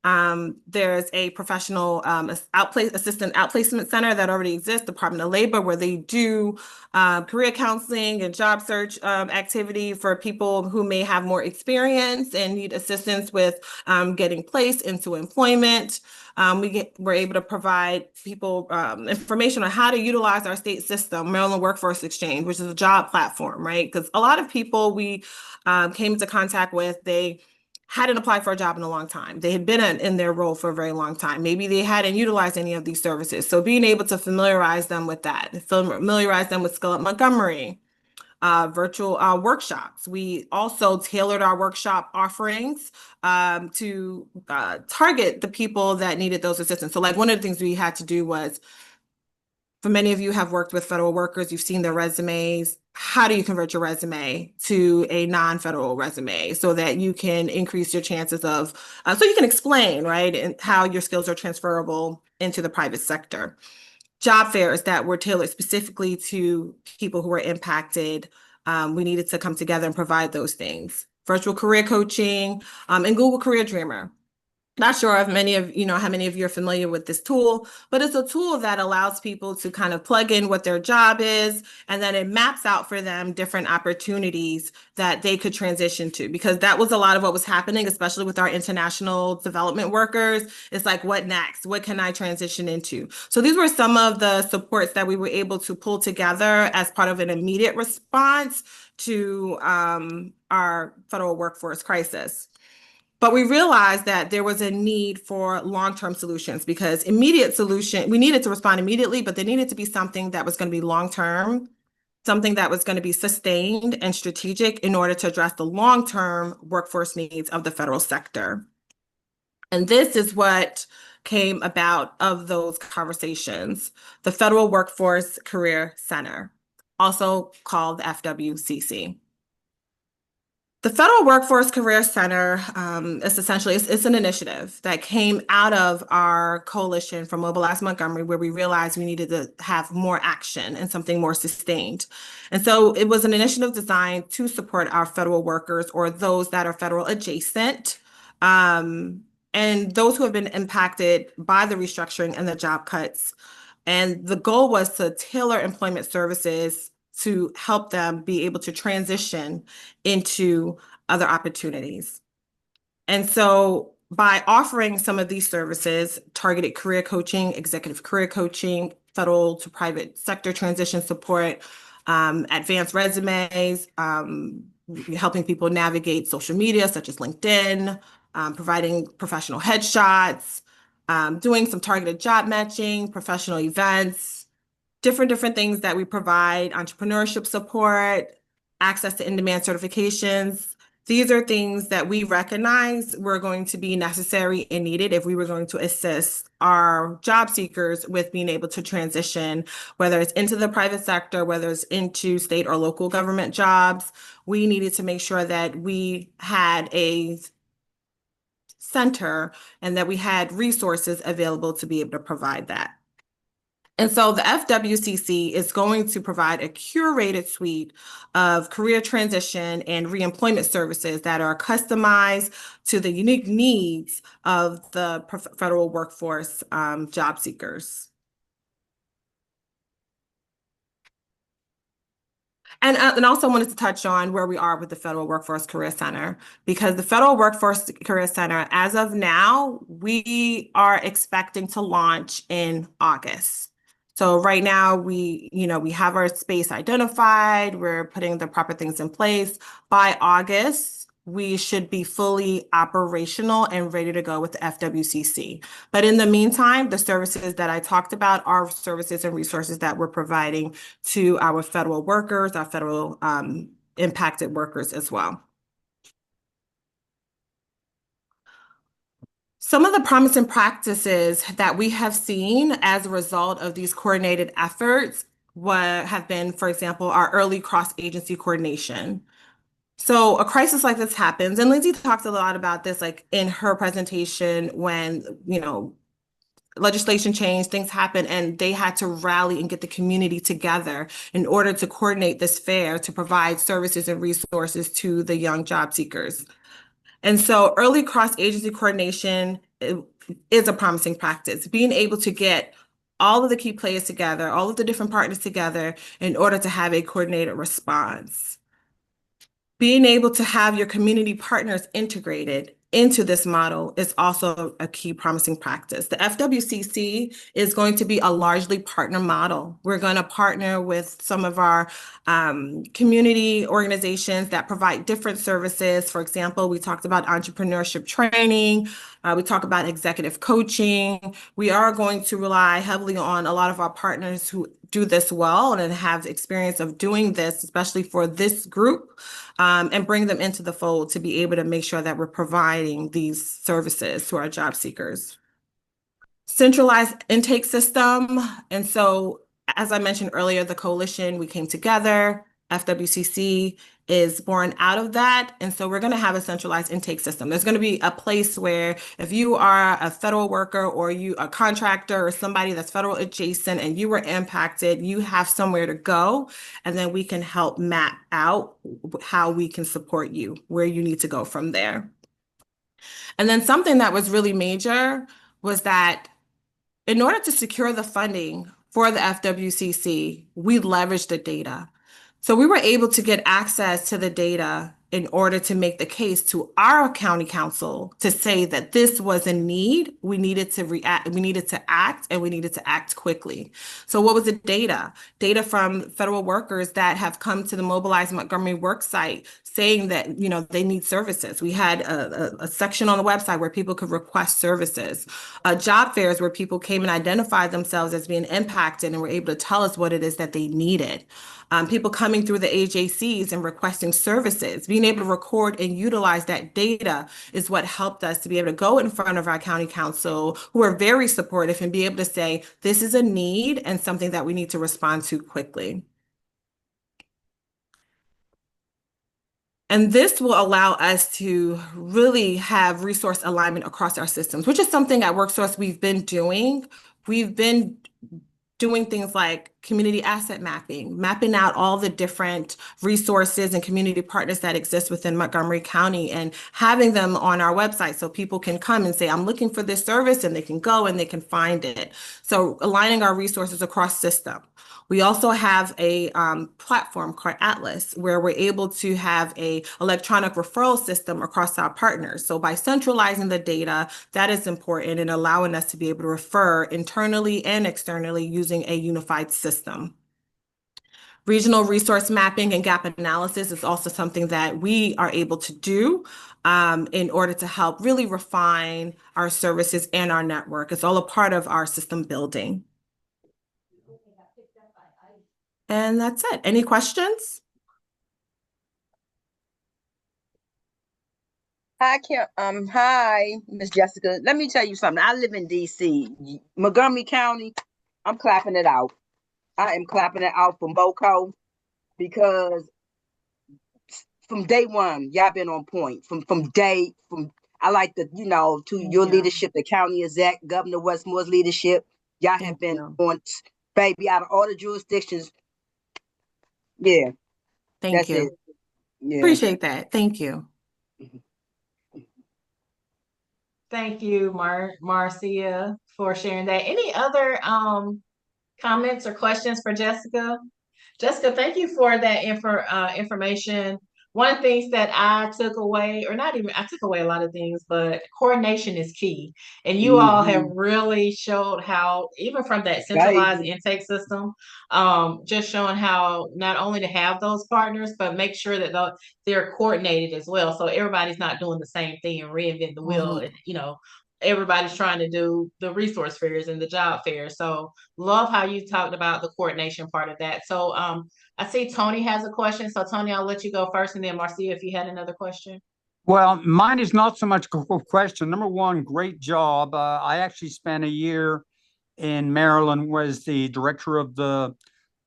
Speaker 5: There's a professional assistant outplacement center that already exists, Department of Labor, where they do career counseling and job search activity for people who may have more experience and need assistance with getting placed into employment. We're able to provide people information on how to utilize our state system, Maryland Workforce Exchange, which is a job platform, right? Because a lot of people we came into contact with, they hadn't applied for a job in a long time. They had been in their role for a very long time. Maybe they hadn't utilized any of these services. So being able to familiarize them with that, familiarize them with Skill Up Montgomery, virtual workshops. We also tailored our workshop offerings to target the people that needed those assistance. So like one of the things we had to do was, for many of you have worked with federal workers, you've seen their resumes. How do you convert your resume to a non-federal resume so that you can increase your chances of, so you can explain, right, and how your skills are transferable into the private sector. Job fairs that were tailored specifically to people who were impacted. We needed to come together and provide those things. Virtual career coaching and Google Career Dreamer. Not sure if how many of you are familiar with this tool, but it's a tool that allows people to kind of plug in what their job is, and then it maps out for them different opportunities that they could transition to, because that was a lot of what was happening, especially with our international development workers. It's like, what next? What can I transition into? So these were some of the supports that we were able to pull together as part of an immediate response to our federal workforce crisis. But we realized that there was a need for long-term solutions, because we needed to respond immediately, but there needed to be something that was going to be long-term, something that was going to be sustained and strategic in order to address the long-term workforce needs of the federal sector. And this is what came about of those conversations, the Federal Workforce Career Center, also called the FWCC. The Federal Workforce Career Center is essentially, it's an initiative that came out of our coalition from Mobilize Montgomery, where we realized we needed to have more action and something more sustained. And so it was an initiative designed to support our federal workers, or those that are federal adjacent, and those who have been impacted by the restructuring and the job cuts. And the goal was to tailor employment services to help them be able to transition into other opportunities. And so by offering some of these services, targeted career coaching, executive career coaching, federal to private sector transition support, advanced resumes, helping people navigate social media such as LinkedIn, providing professional headshots, doing some targeted job matching, professional events, different things that we provide, entrepreneurship support, access to in-demand certifications. These are things that we recognize were going to be necessary and needed if we were going to assist our job seekers with being able to transition, whether it's into the private sector, whether it's into state or local government jobs. We needed to make sure that we had a center and that we had resources available to be able to provide that. And so the FWCC is going to provide a curated suite of career transition and reemployment services that are customized to the unique needs of the federal workforce job seekers. And also wanted to touch on where we are with the Federal Workforce Career Center, because the Federal Workforce Career Center, as of now, we are expecting to launch in August. So right now we have our space identified, we're putting the proper things in place. By August, we should be fully operational and ready to go with the FWCC. But in the meantime, the services that I talked about are services and resources that we're providing to our federal workers, our federal impacted workers as well. Some of the promising practices that we have seen as a result of these coordinated efforts have been, for example, our early cross-agency coordination. So a crisis like this happens, and Lindsay talked a lot about this, like in her presentation, when, legislation changed, things happened, and they had to rally and get the community together in order to coordinate this fair to provide services and resources to the young job seekers. And so early cross-agency coordination is a promising practice, being able to get all of the key players together, all of the different partners together in order to have a coordinated response. Being able to have your community partners integrated into this model is also a key promising practice. The FWCC is going to be a largely partner model. We're going to partner with some of our community organizations that provide different services. For example, we talked about entrepreneurship training. We talk about executive coaching. We are going to rely heavily on a lot of our partners who do this well and have experience of doing this, especially for this group, and bring them into the fold to be able to make sure that we're providing these services to our job seekers. Centralized intake system. And so, as I mentioned earlier, the coalition, we came together. FWCC is born out of that. And so we're going to have a centralized intake system. There's going to be a place where if you are a federal worker or you a contractor or somebody that's federal adjacent and you were impacted, you have somewhere to go, and then we can help map out how we can support you, where you need to go from there. And then something that was really major was that in order to secure the funding for the FWCC, we leveraged the data. So we were able to get access to the data in order to make the case to our county council to say that this was a need. We needed to react, we needed to act, and we needed to act quickly. So what was the data? Data from federal workers that have come to the Mobilize Montgomery work site saying that, they need services. We had a section on the website where people could request services. Job fairs where people came and identified themselves as being impacted and were able to tell us what it is that they needed. People coming through the AJCs and requesting services, being able to record and utilize that data is what helped us to be able to go in front of our county council, who are very supportive, and be able to say, this is a need and something that we need to respond to quickly. And this will allow us to really have resource alignment across our systems, which is something at WorkSource we've been doing. We've been doing things like community asset mapping out all the different resources and community partners that exist within Montgomery County and having them on our website so people can come and say, I'm looking for this service, and they can go and they can find it. So aligning our resources across system. We also have a platform called Atlas, where we're able to have a electronic referral system across our partners. So by centralizing the data, that is important in allowing us to be able to refer internally and externally using a unified system. Regional resource mapping and gap analysis is also something that we are able to do in order to help really refine our services and our network. It's all a part of our system building. And that's it. Any questions?
Speaker 6: Hi, Miss Jessica. Let me tell you something. I live in DC, Montgomery County. I'm clapping it out. I am clapping it out from BOCO, because from day one, y'all been on point. I like the, to your leadership, the county exec, Governor Westmore's leadership. Y'all have been on baby, out of all the jurisdictions. Yeah,
Speaker 5: Thank
Speaker 6: that's
Speaker 5: you.
Speaker 6: it. Yeah.
Speaker 5: Appreciate that. Thank you.
Speaker 1: Thank you, Marcia, for sharing that. Any other comments or questions for Jessica? Jessica, thank you for that information. One of the things that I took away, or not even, I took away a lot of things, but coordination is key. And you all have really showed how, even from that centralized intake system, just showing how not only to have those partners, but make sure that they're coordinated as well. So everybody's not doing the same thing and reinventing the wheel. And, everybody's trying to do the resource fairs and the job fairs. So love how you talked about the coordination part of that. So I see Tony has a question. So Tony, I'll let you go first, and then Marcia, if you had another question.
Speaker 4: Well, mine is not so much a question. Number one, great job. I actually spent a year in Maryland, was the director of the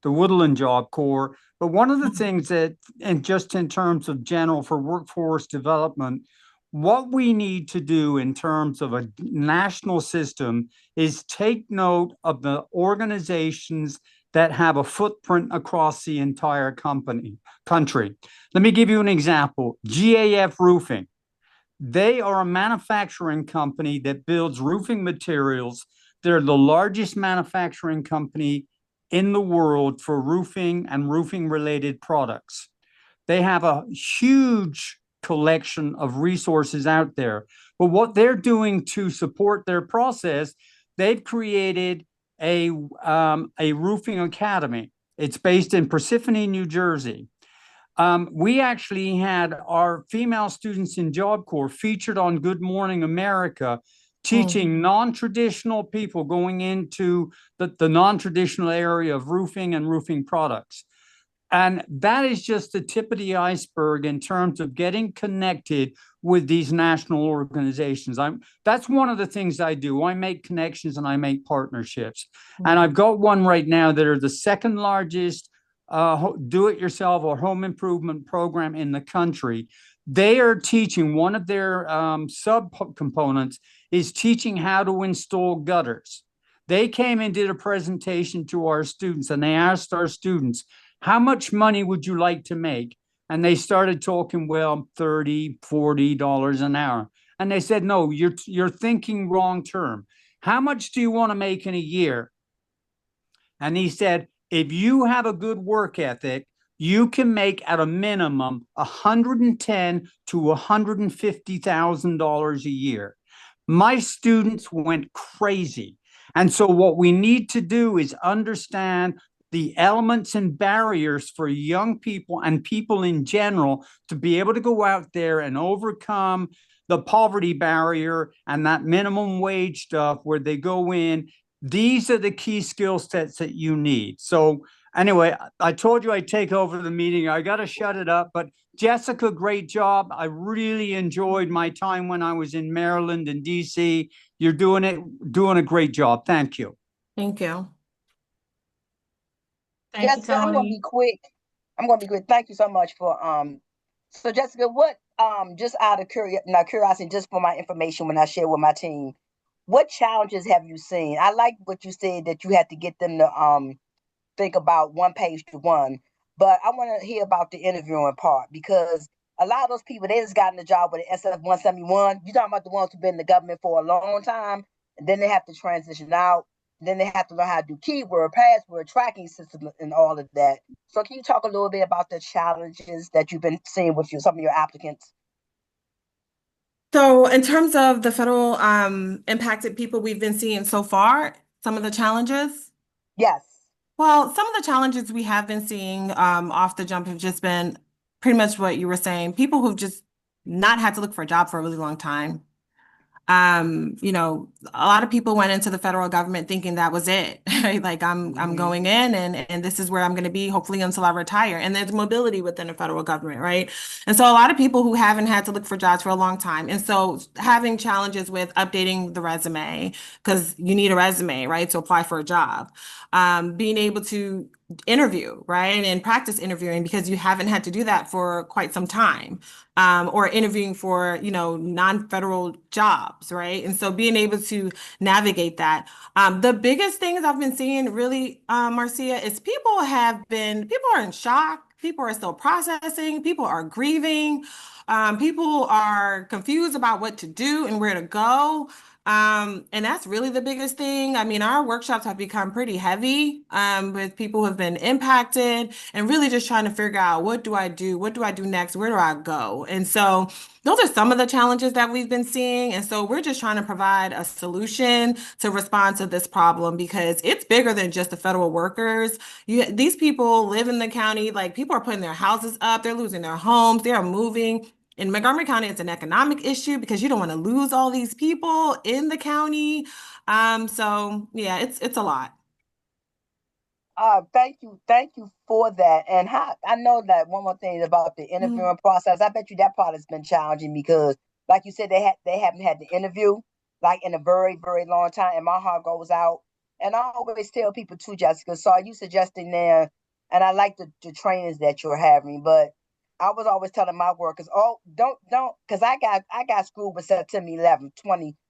Speaker 4: Woodland Job Corps. But one of the things that, and just in terms of general for workforce development, what we need to do in terms of a national system is take note of the organizations that have a footprint across the entire country. Let me give you an example. GAF Roofing. They are a manufacturing company that builds roofing materials. They're the largest manufacturing company in the world for roofing and roofing related products. They have a huge collection of resources out there. But what they're doing to support their process, they've created a roofing academy. It's based in Parsippany, New Jersey. We actually had our female students in Job Corps featured on Good Morning America, teaching non-traditional people going into the non-traditional area of roofing and roofing products. And that is just the tip of the iceberg in terms of getting connected with these national organizations. That's one of the things I do. I make connections and I make partnerships. And I've got one right now that are the second largest do-it-yourself or home improvement program in the country. They are teaching, one of their subcomponents is teaching how to install gutters. They came and did a presentation to our students, and they asked our students, how much money would you like to make? And they started talking, well, $30, $40 an hour. And they said, no, you're thinking wrong term. How much do you want to make in a year? And he said, if you have a good work ethic, you can make at a minimum $110,000 to $150,000 a year. My students went crazy. And so what we need to do is understand the elements and barriers for young people and people in general to be able to go out there and overcome the poverty barrier and that minimum wage stuff where they go in. These are the key skill sets that you need. So anyway, I told you I'd take over the meeting. I got to shut it up. But Jessica, great job. I really enjoyed my time when I was in Maryland and DC. You're doing a great job. Thank you.
Speaker 5: Thank you.
Speaker 1: Thank
Speaker 6: Jessica,
Speaker 1: you, Tony.
Speaker 6: I'm gonna be quick. Thank you so much for so Jessica, what just out of curiosity, just for my information when I share with my team, what challenges have you seen? I like what you said that you had to get them to think about one page to one, but I want to hear about the interviewing part, because a lot of those people, they just got in the job with the SF-171. You're talking about the ones who've been in the government for a long time, and then they have to transition out. Then they have to learn how to do keyword, password, tracking system, and all of that. So can you talk a little bit about the challenges that you've been seeing with some of your applicants?
Speaker 5: So in terms of the federal impacted people we've been seeing so far, some of the challenges?
Speaker 6: Yes.
Speaker 5: Well, some of the challenges we have been seeing off the jump have just been pretty much what you were saying. People who've just not had to look for a job for a really long time. A lot of people went into the federal government thinking that was it, right? Like I'm going in and this is where I'm going to be, hopefully until I retire. And there's mobility within the federal government, right? And so a lot of people who haven't had to look for jobs for a long time. And so having challenges with updating the resume, because you need a resume, right, to apply for a job. Being able to interview, right? And practice interviewing because you haven't had to do that for quite some time, or interviewing for, non-federal jobs, right? And so being able to navigate that. The biggest things I've been seeing really, Marcia, is people are in shock. People are still processing. People are grieving. People are confused about what to do and where to go. And that's really the biggest thing. I mean, our workshops have become pretty heavy, with people who have been impacted and really just trying to figure out, what do I do? What do I do next? Where do I go? And so those are some of the challenges that we've been seeing. And so we're just trying to provide a solution to respond to this problem because it's bigger than just the federal workers. These people live in the county, like people are putting their houses up, they're losing their homes, they are moving. In Montgomery County, it's an economic issue because you don't want to lose all these people in the county. So yeah, it's a lot.
Speaker 6: Thank you for that. And how I know that one more thing about the interviewing process. I bet you that part has been challenging because, like you said, they haven't had the interview like in a very, very long time. And my heart goes out. And I always tell people too, Jessica. So are you suggesting there? And I like the trainings that you're having, but I was always telling my workers, oh, don't, because I got schooled with September 11th,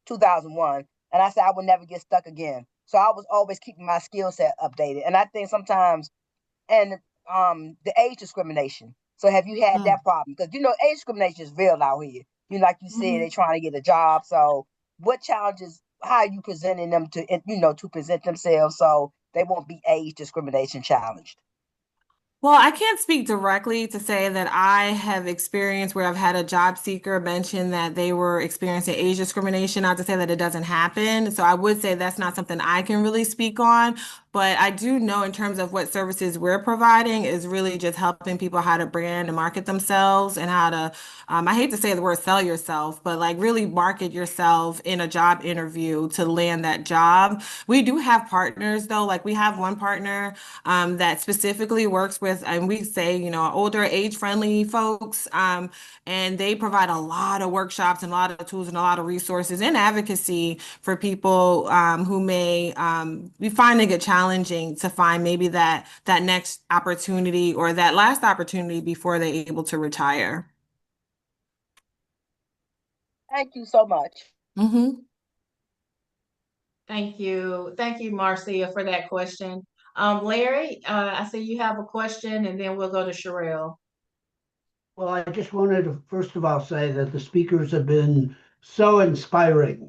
Speaker 6: 2001, and I said I would never get stuck again. So I was always keeping my skill set updated. And I think sometimes, and the age discrimination. So have you had that problem? Because age discrimination is real out here. Like you said, they're trying to get a job. So what challenges? How are you presenting them to present themselves so they won't be age discrimination challenged?
Speaker 5: Well, I can't speak directly to say that I have experienced where I've had a job seeker mention that they were experiencing age discrimination, not to say that it doesn't happen. So I would say that's not something I can really speak on. But I do know in terms of what services we're providing is really just helping people how to brand and market themselves and how to, I hate to say the word sell yourself, but like really market yourself in a job interview to land that job. We do have partners though, like we have one partner that specifically works with, and we say, older age-friendly folks, and they provide a lot of workshops and a lot of tools and a lot of resources and advocacy for people who may be finding it challenging to find maybe that next opportunity or that last opportunity before they're able to retire.
Speaker 6: Thank you so much.
Speaker 1: Thank you. Thank you, Marcia, for that question. Larry, I see you have a question, and then we'll go to Sherelle.
Speaker 7: Well, I just wanted to first of all say that the speakers have been so inspiring.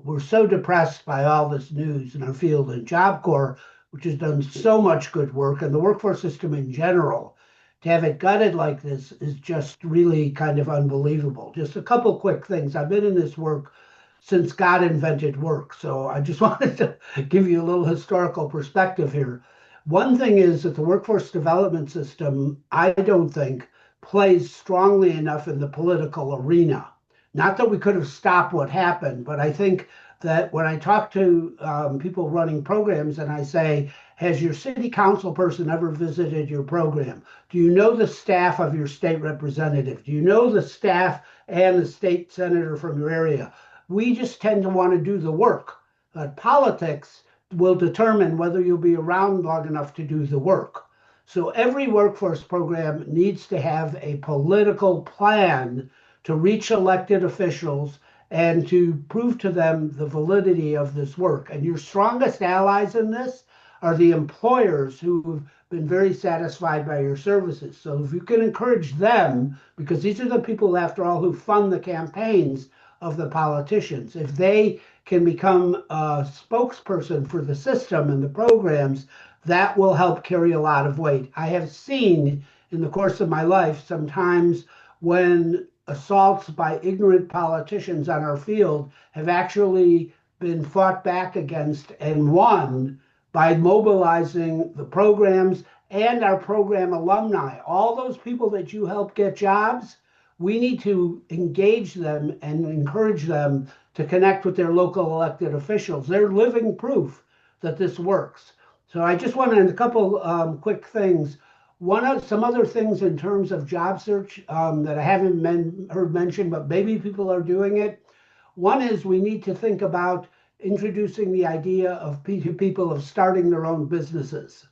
Speaker 7: We're so depressed by all this news in our field, and Job Corps, which has done so much good work, and the workforce system in general, to have it gutted like this is just really kind of unbelievable. Just a couple quick things. I've been in this work since God invented work, so I just wanted to give you a little historical perspective here. One thing is that the workforce development system, I don't think, plays strongly enough in the political arena. Not that we could have stopped what happened, but I think that when I talk to people running programs and I say, has your city council person ever visited your program? Do you know the staff of your state representative? Do you know the staff and the state senator from your area? We just tend to want to do the work. But politics will determine whether you'll be around long enough to do the work. So every workforce program needs to have a political plan to reach elected officials and to prove to them the validity of this work. And your strongest allies in this are the employers who've been very satisfied by your services. So if you can encourage them, because these are the people, after all, who fund the campaigns of the politicians, if they can become a spokesperson for the system and the programs, that will help carry a lot of weight. I have seen in the course of my life sometimes when assaults by ignorant politicians on our field have actually been fought back against and won by mobilizing the programs and our program alumni. All those people that you help get jobs, we need to engage them and encourage them to connect with their local elected officials. They're living proof that this works. So I just wanted a couple quick things. Some other things in terms of job search that I haven't heard mentioned, but maybe people are doing it. One is we need to think about introducing the idea of people of starting their own businesses.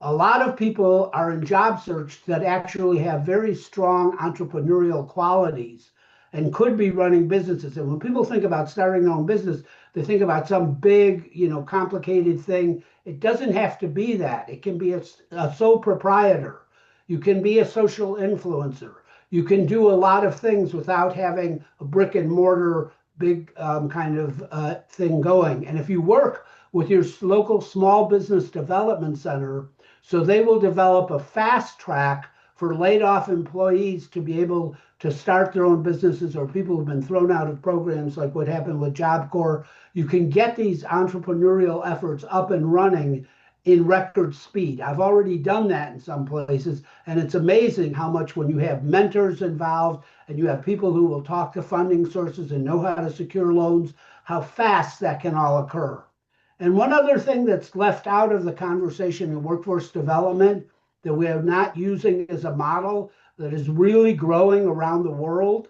Speaker 7: A lot of people are in job search that actually have very strong entrepreneurial qualities and could be running businesses. And when people think about starting their own business, they think about some big, complicated thing. It doesn't have to be that. It can be a sole proprietor. You can be a social influencer. You can do a lot of things without having a brick and mortar big kind of thing going. And if you work with your local small business development center, so they will develop a fast track for laid off employees to be able to start their own businesses, or people who've been thrown out of programs like what happened with Job Corps. You can get these entrepreneurial efforts up and running in record speed. I've already done that in some places, and it's amazing how much, when you have mentors involved and you have people who will talk to funding sources and know how to secure loans, how fast that can all occur. And one other thing that's left out of the conversation in workforce development that we are not using as a model that is really growing around the world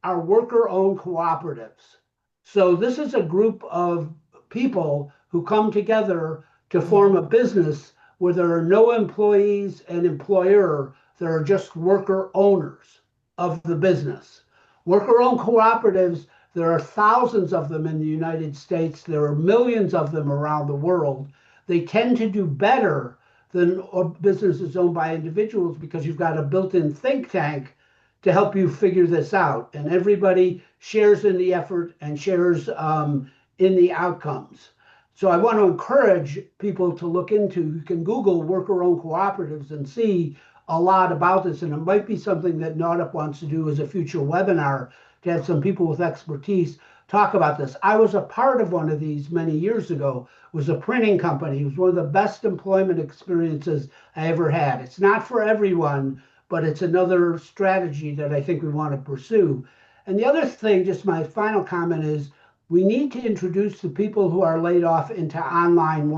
Speaker 7: are worker-owned cooperatives. So this is a group of people who come together to form a business where there are no employees and employer, there are just worker owners of the business. Worker-owned cooperatives, there are thousands of them in the United States. There are millions of them around the world. They tend to do better than businesses owned by individuals because you've got a built-in think tank to help you figure this out. And everybody shares in the effort and shares in the outcomes. So I want to encourage people to look into, you can Google worker-owned cooperatives and see a lot about this. And it might be something that NAUDIP wants to do as a future webinar, to have some people with expertise talk about this. I was a part of one of these many years ago. It was a printing company. It was one of the best employment experiences I ever had. It's not for everyone, but it's another strategy that I think we want to pursue. And the other thing, just my final comment, is we need to introduce the people who are laid off into online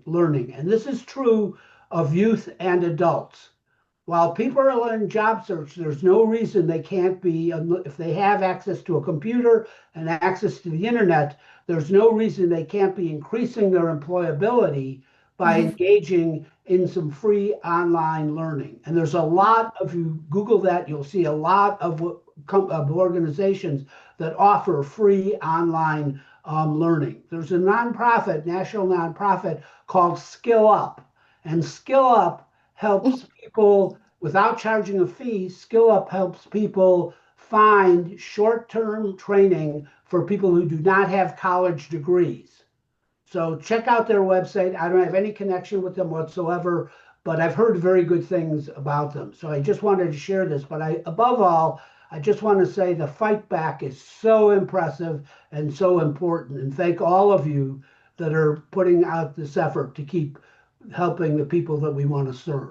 Speaker 7: learning. And this is true of youth and adults. While people are in job search, there's no reason they can't be, if they have access to a computer and access to the internet, there's no reason they can't be increasing their employability by engaging in some free online learning. And there's a lot of, you Google that, you'll see a lot of organizations that offer free online learning. There's a nonprofit, national nonprofit called Skill Up. And Skill Up helps people without charging a fee. Skill Up helps people find short-term training for people who do not have college degrees. So check out their website. I don't have any connection with them whatsoever, but I've heard very good things about them. So I just wanted to share this. But above all, I just want to say the fight back is so impressive and so important. And thank all of you that are putting out this effort to keep helping the people that we want to serve.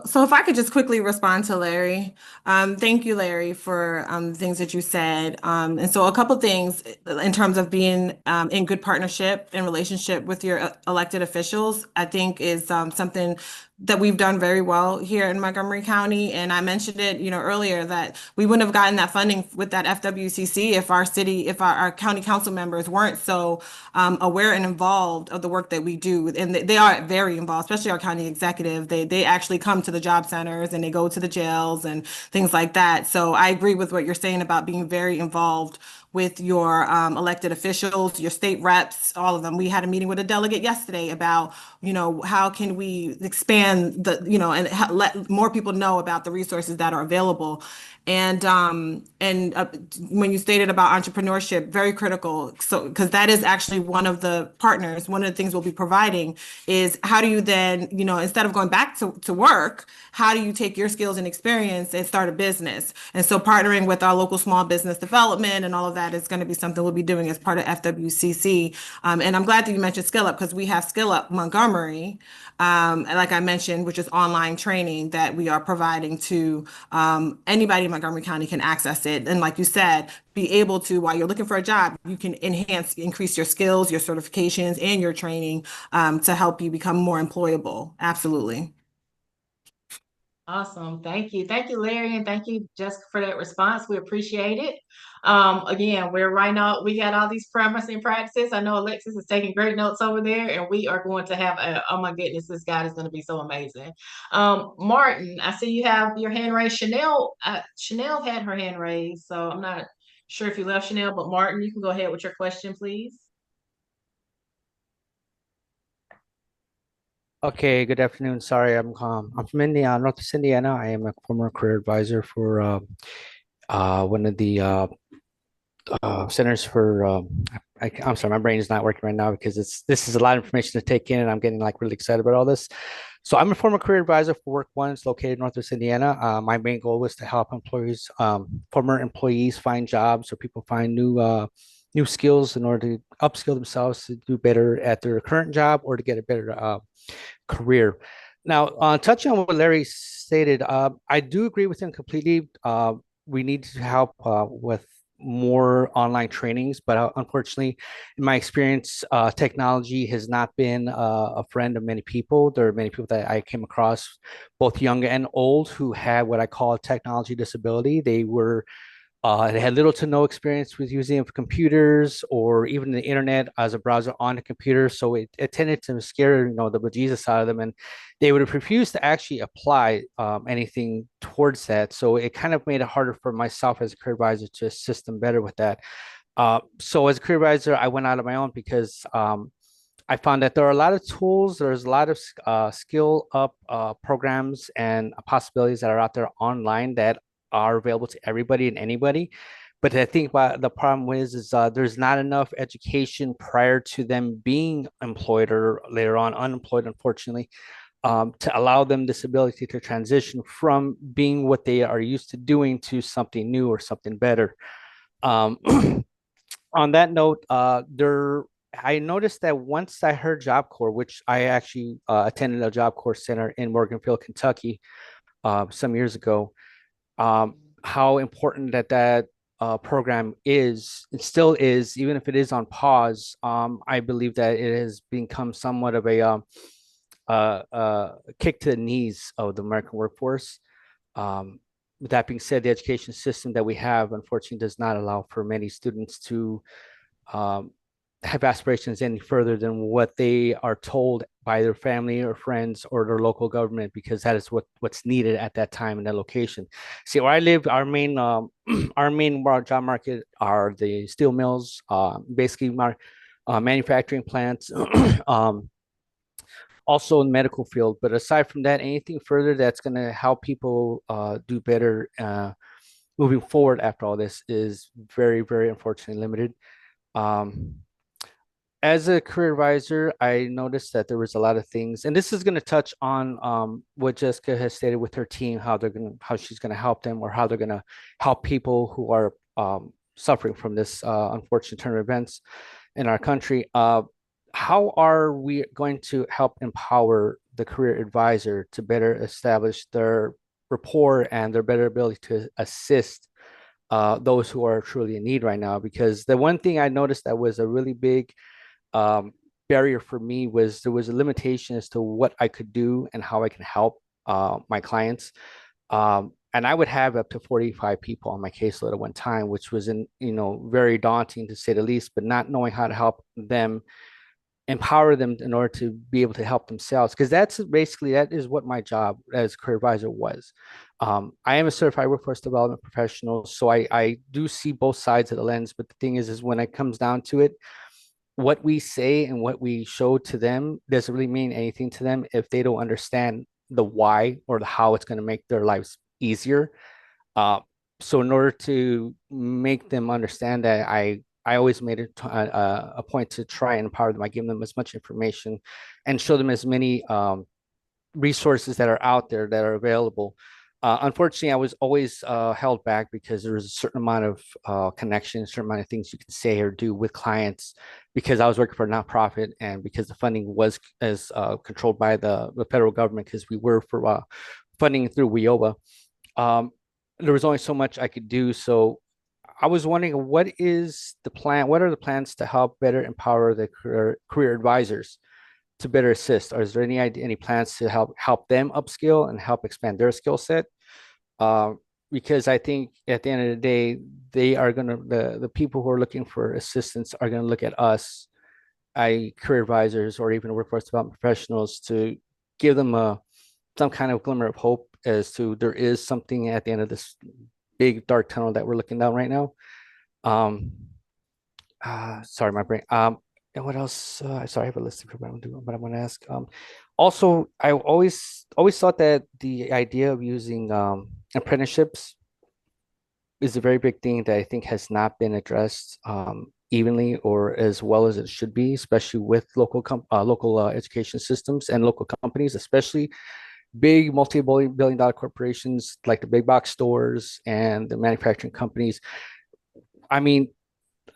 Speaker 5: So if I could just quickly respond to Larry. Thank you, Larry, for things that you said. And so a couple things in terms of being in good partnership and relationship with your elected officials, I think is something that we've done very well here in Montgomery County. And I mentioned it, earlier, that we wouldn't have gotten that funding with that FWCC if our county council members weren't so aware and involved of the work that we do. And they are very involved, especially our county executive. They actually come to the job centers and they go to the jails and things like that. So I agree with what you're saying about being very involved with your elected officials, your state reps, all of them. We had a meeting with a delegate yesterday about, how can we expand and let more people know about the resources that are available. And when you stated about entrepreneurship, very critical. So, because that is actually one of the partners, one of the things we'll be providing is how do you then, instead of going back to work, how do you take your skills and experience and start a business? And so partnering with our local small business development and all of that is going to be something we'll be doing as part of FWCC. And I'm glad that you mentioned Skill Up, because we have Skill Up Montgomery, like I mentioned, which is online training that we are providing to anybody in Montgomery County can access it. And like you said, be able to, while you're looking for a job, you can increase your skills, your certifications, and your training to help you become more employable. Absolutely.
Speaker 1: Awesome. Thank you. Thank you, Larry, and thank you, Jessica, for that response. We appreciate it. Again, we're right now, we got all these promising practices. I know Alexis is taking great notes over there, and we are going to have oh my goodness, this guy is going to be so amazing. Martin, I see you have your hand raised. Chanel had her hand raised, so I'm not sure if you left, Chanel, but Martin, you can go ahead with your question, please.
Speaker 8: Okay, good afternoon. Sorry, I'm from Indiana, Northeast Indiana. I am a former career advisor for one of the centers for I'm sorry, my brain is not working right now because this is a lot of information to take in, and I'm getting like really excited about all this. So I'm a former career advisor for Work One. It's located in Northwest Indiana. My main goal was to help employees, former employees, find jobs or people find new skills in order to upskill themselves to do better at their current job or to get a better career. Now, touching on what Larry stated, I do agree with him completely. We need to help with more online trainings, but unfortunately, in my experience, technology has not been a friend of many people. There are many people that I came across, both young and old, who had what I call a technology disability. They had little to no experience with using computers or even the internet as a browser on a computer. So it tended to scare, the bejesus out of them. And they would have refused to actually apply anything towards that. So it kind of made it harder for myself as a career advisor to assist them better with that. So as a career advisor, I went out on my own because I found that there are a lot of tools, there's a lot of skill up programs and possibilities that are out there online that are available to everybody and anybody. But I think the problem is there's not enough education prior to them being employed or later on unemployed, unfortunately, to allow them this ability to transition from being what they are used to doing to something new or something better. On that note, I noticed that once I heard Job Corps, which I actually attended a Job Corps center in Morganfield, Kentucky, some years ago, how important that program is. It still is, even if it is on pause. I believe that it has become somewhat of a kick to the knees of the American workforce. With that being said, the education system that we have, unfortunately, does not allow for many students to have aspirations any further than what they are told by their family or friends or their local government, because that is what's needed at that time in that location. See, where I live, our main our main job market are the steel mills, basically manufacturing plants, also in the medical field. But aside from that, anything further that's going to help people do better moving forward after all this is very, very unfortunately limited. As a career advisor, I noticed that there was a lot of things, and this is going to touch on what Jessica has stated with her team, how she's going to help them, or how they're going to help people who are suffering from this unfortunate turn of events in our country. How are we going to help empower the career advisor to better establish their rapport and their better ability to assist those who are truly in need right now? Because the one thing I noticed that was a really big barrier for me was there was a limitation as to what I could do and how I can help my clients. And I would have up to 45 people on my caseload at one time, which was very daunting to say the least, but not knowing how to help them, empower them in order to be able to help themselves. Because that is what my job as a career advisor was. I am a certified workforce development professional, so I do see both sides of the lens. But the thing is when it comes down to it, what we say and what we show to them doesn't really mean anything to them if they don't understand the why or the how it's going to make their lives easier. So in order to make them understand that, I always made it a point to try and empower them. I give them as much information and show them as many resources that are out there that are available. Unfortunately, I was always held back because there was a certain amount of connection, a certain amount of things you can say or do with clients, because I was working for a nonprofit and because the funding was as controlled by the federal government, because we were for funding through WIOBA. There was only so much I could do. So I was wondering, what is the plan? What are the plans to help better empower the career advisors to better assist? Or is there any plans to help them upskill and help expand their skill set? Because I think at the end of the day, they are gonna the people who are looking for assistance are gonna look at us, career advisors or even workforce development professionals, to give them some kind of glimmer of hope as to there is something at the end of this big dark tunnel that we're looking down right now. Sorry, my brain. And what else? Sorry, I have a list of what I want to ask. Also, I always thought that the idea of using apprenticeships is a very big thing that I think has not been addressed evenly or as well as it should be, especially with local education systems and local companies, especially big multi-billion dollar corporations like the big box stores and the manufacturing companies. I mean,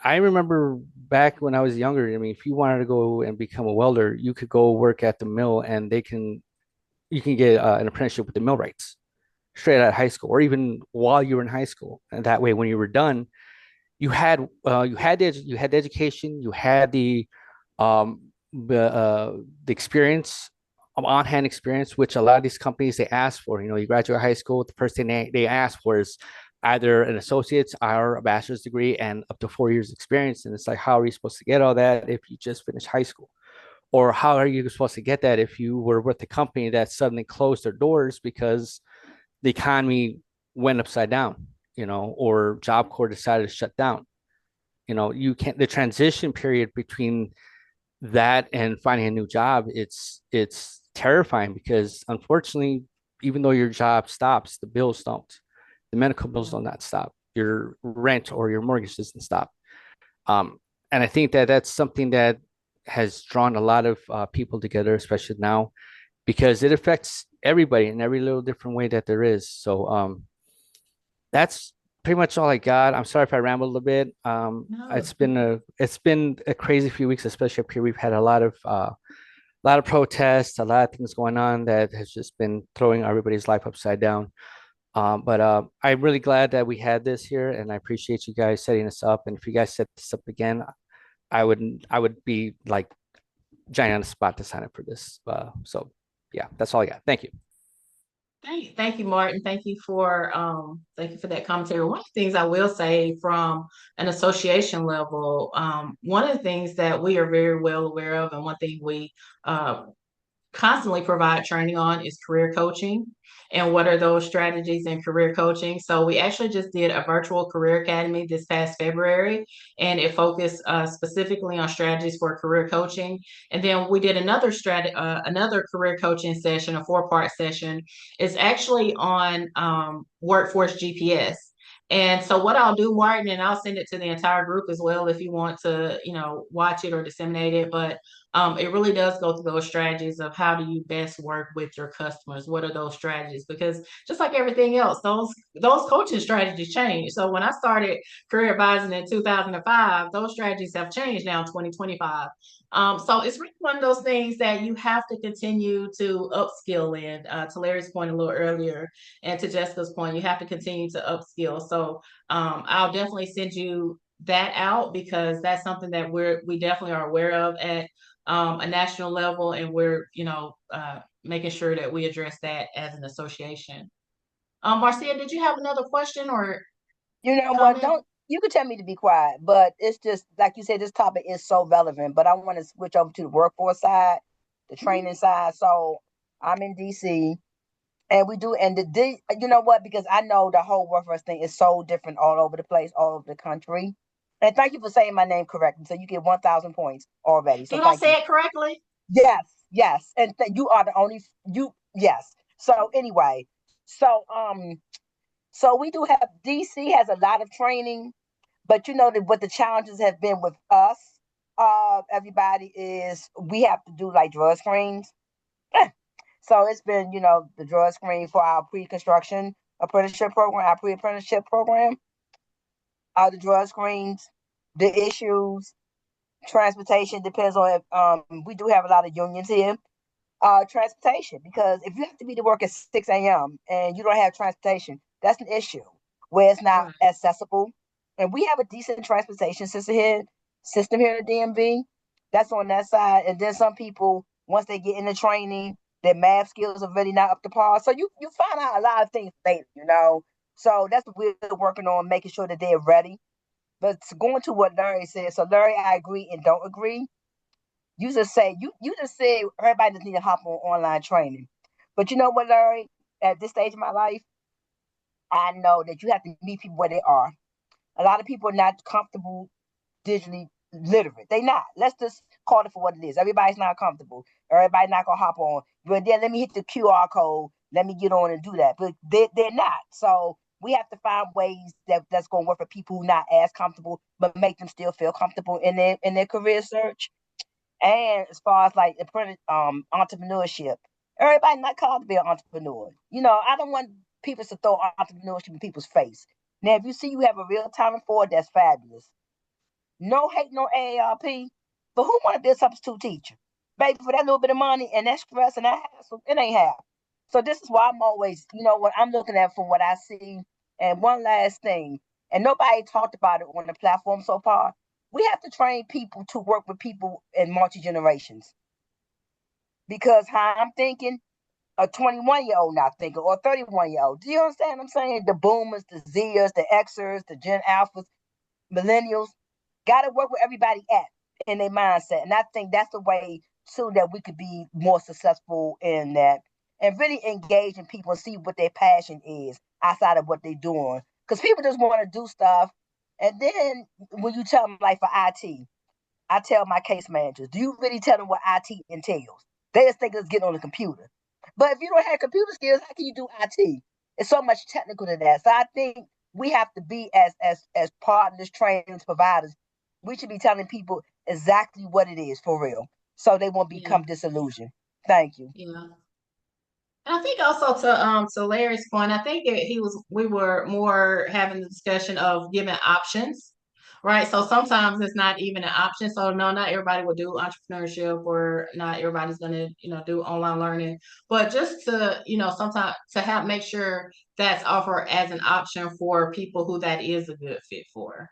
Speaker 8: I remember back when I was younger, I mean, if you wanted to go and become a welder, you could go work at the mill and you can get an apprenticeship with the millwrights straight out of high school, or even while you were in high school. And that way, when you were done, you had the education, you had um, the experience, on-hand experience, which a lot of these companies they ask for. You know, you graduate high school, the first thing they ask for is either an associate's or a bachelor's degree and up to 4 years experience. And it's like, how are you supposed to get all that if you just finished high school? Or how are you supposed to get that if you were with a company that suddenly closed their doors because the economy went upside down, you know, or Job Corps decided to shut down? You know, you can't, the transition period between that and finding a new job, it's terrifying because unfortunately, even though your job stops, the bills don't. The medical bills do not stop. Your rent or your mortgage doesn't stop. And I think that that's something that has drawn a lot of people together, especially now, because it affects everybody in every little different way that there is. So that's pretty much all I got. I'm sorry if I rambled a little bit.
Speaker 1: No.
Speaker 8: It's been a crazy few weeks, especially up here. We've had a lot of protests, a lot of things going on that has just been throwing everybody's life upside down. But I'm really glad that we had this here, and I appreciate you guys setting this up. And if you guys set this up again, I would be like giant on the spot to sign up for this. So yeah, that's all I got. Thank you.
Speaker 1: Thank you, Martin. Thank you for that commentary. One of the things I will say from an association level, one of the things that we are very well aware of, and one thing we constantly provide training on, is career coaching and what are those strategies in career coaching. So we actually just did a virtual career academy this past February, and it focused specifically on strategies for career coaching. And then we did another career coaching session, a 4-part session. It's actually on workforce GPS. And so what I'll do, Martin, and I'll send it to the entire group as well if you want to, watch it or disseminate it. But it really does go through those strategies of how do you best work with your customers? What are those strategies? Because just like everything else, those coaching strategies change. So when I started career advising in 2005, those strategies have changed now in 2025. So it's really one of those things that you have to continue to upskill in. To Larry's point a little earlier, and to Jessica's point, you have to continue to upskill. So I'll definitely send you that out because that's something that we definitely are aware of at a national level, and we're making sure that we address that as an association. Marcia, did you have another question or
Speaker 6: You know what?
Speaker 1: comment?
Speaker 6: You can tell me to be quiet, but it's just like you said, this topic is so relevant. But I want to switch over to the workforce side, the training side. So I'm in DC, and we do, and you know what? Because I know the whole workforce thing is so different all over the place, all over the country. And thank you for saying my name correctly. So you get 1,000 points already. So
Speaker 1: Did I
Speaker 6: thank you.
Speaker 1: say it correctly?
Speaker 6: Yes, yes, and you are the only you. Yes. So anyway, so so we do have DC has a lot of training, but you know that what the challenges have been with us, everybody is we have to do like drug screens. So it's been the drug screen for our pre-construction apprenticeship program, our pre-apprenticeship program, the drug screens, the issues, transportation depends on if we do have a lot of unions here. Transportation, because if you have to be to work at 6 a.m. and you don't have transportation, that's an issue where it's not accessible. And we have a decent transportation system here in the DMV. That's on that side. And then some people once they get into training, their math skills are really not up to par. So you find out a lot of things later, you know. So that's what we're working on, making sure that they're ready. But going to what Larry said, so Larry, I agree and don't agree. You just say you just said everybody just need to hop on online training. But you know what, Larry? At this stage of my life, I know that you have to meet people where they are. A lot of people are not comfortable digitally literate. They not. Let's just call it for what it is. Everybody's not comfortable. Everybody not gonna hop on. But then let me hit the QR code. Let me get on and do that. But they're not. So we have to find ways that's gonna work for people who not as comfortable, but make them still feel comfortable in their career search. And as far as like entrepreneurship, everybody not called to be an entrepreneur. You know, I don't want people to throw entrepreneurship in people's face. Now, if you see you have a real talent for it, that's fabulous. No hate, no AARP, but who want to be a substitute teacher? Baby, for that little bit of money and that stress and that hassle, it ain't happening. So this is why I'm always, you know, what I'm looking at from what I see. And one last thing, and nobody talked about it on the platform so far. We have to train people to work with people in multi-generations. Because how I'm thinking, a 21-year-old not thinking, or a 31-year-old. Do you understand what I'm saying? The boomers, the Zers, the Xers, the Gen Alphas, millennials, got to work with everybody at in their mindset. And I think that's the way too that we could be more successful in that and really engage in people and see what their passion is outside of what they're doing. Because people just want to do stuff. And then when you tell them, like for IT, I tell my case managers, do you really tell them what IT entails? They just think it's getting on the computer. But if you don't have computer skills, how can you do IT? It's so much technical to that. So I think we have to be as partners, trainers, providers. We should be telling people exactly what it is for real, so they won't become disillusioned. Thank you.
Speaker 1: Yeah. And I think also to Larry's point, I think we were more having the discussion of giving options, right? So sometimes it's not even an option. So no, not everybody will do entrepreneurship, or not everybody's gonna, do online learning. But just to, sometimes to make sure that's offered as an option for people who that is a good fit for.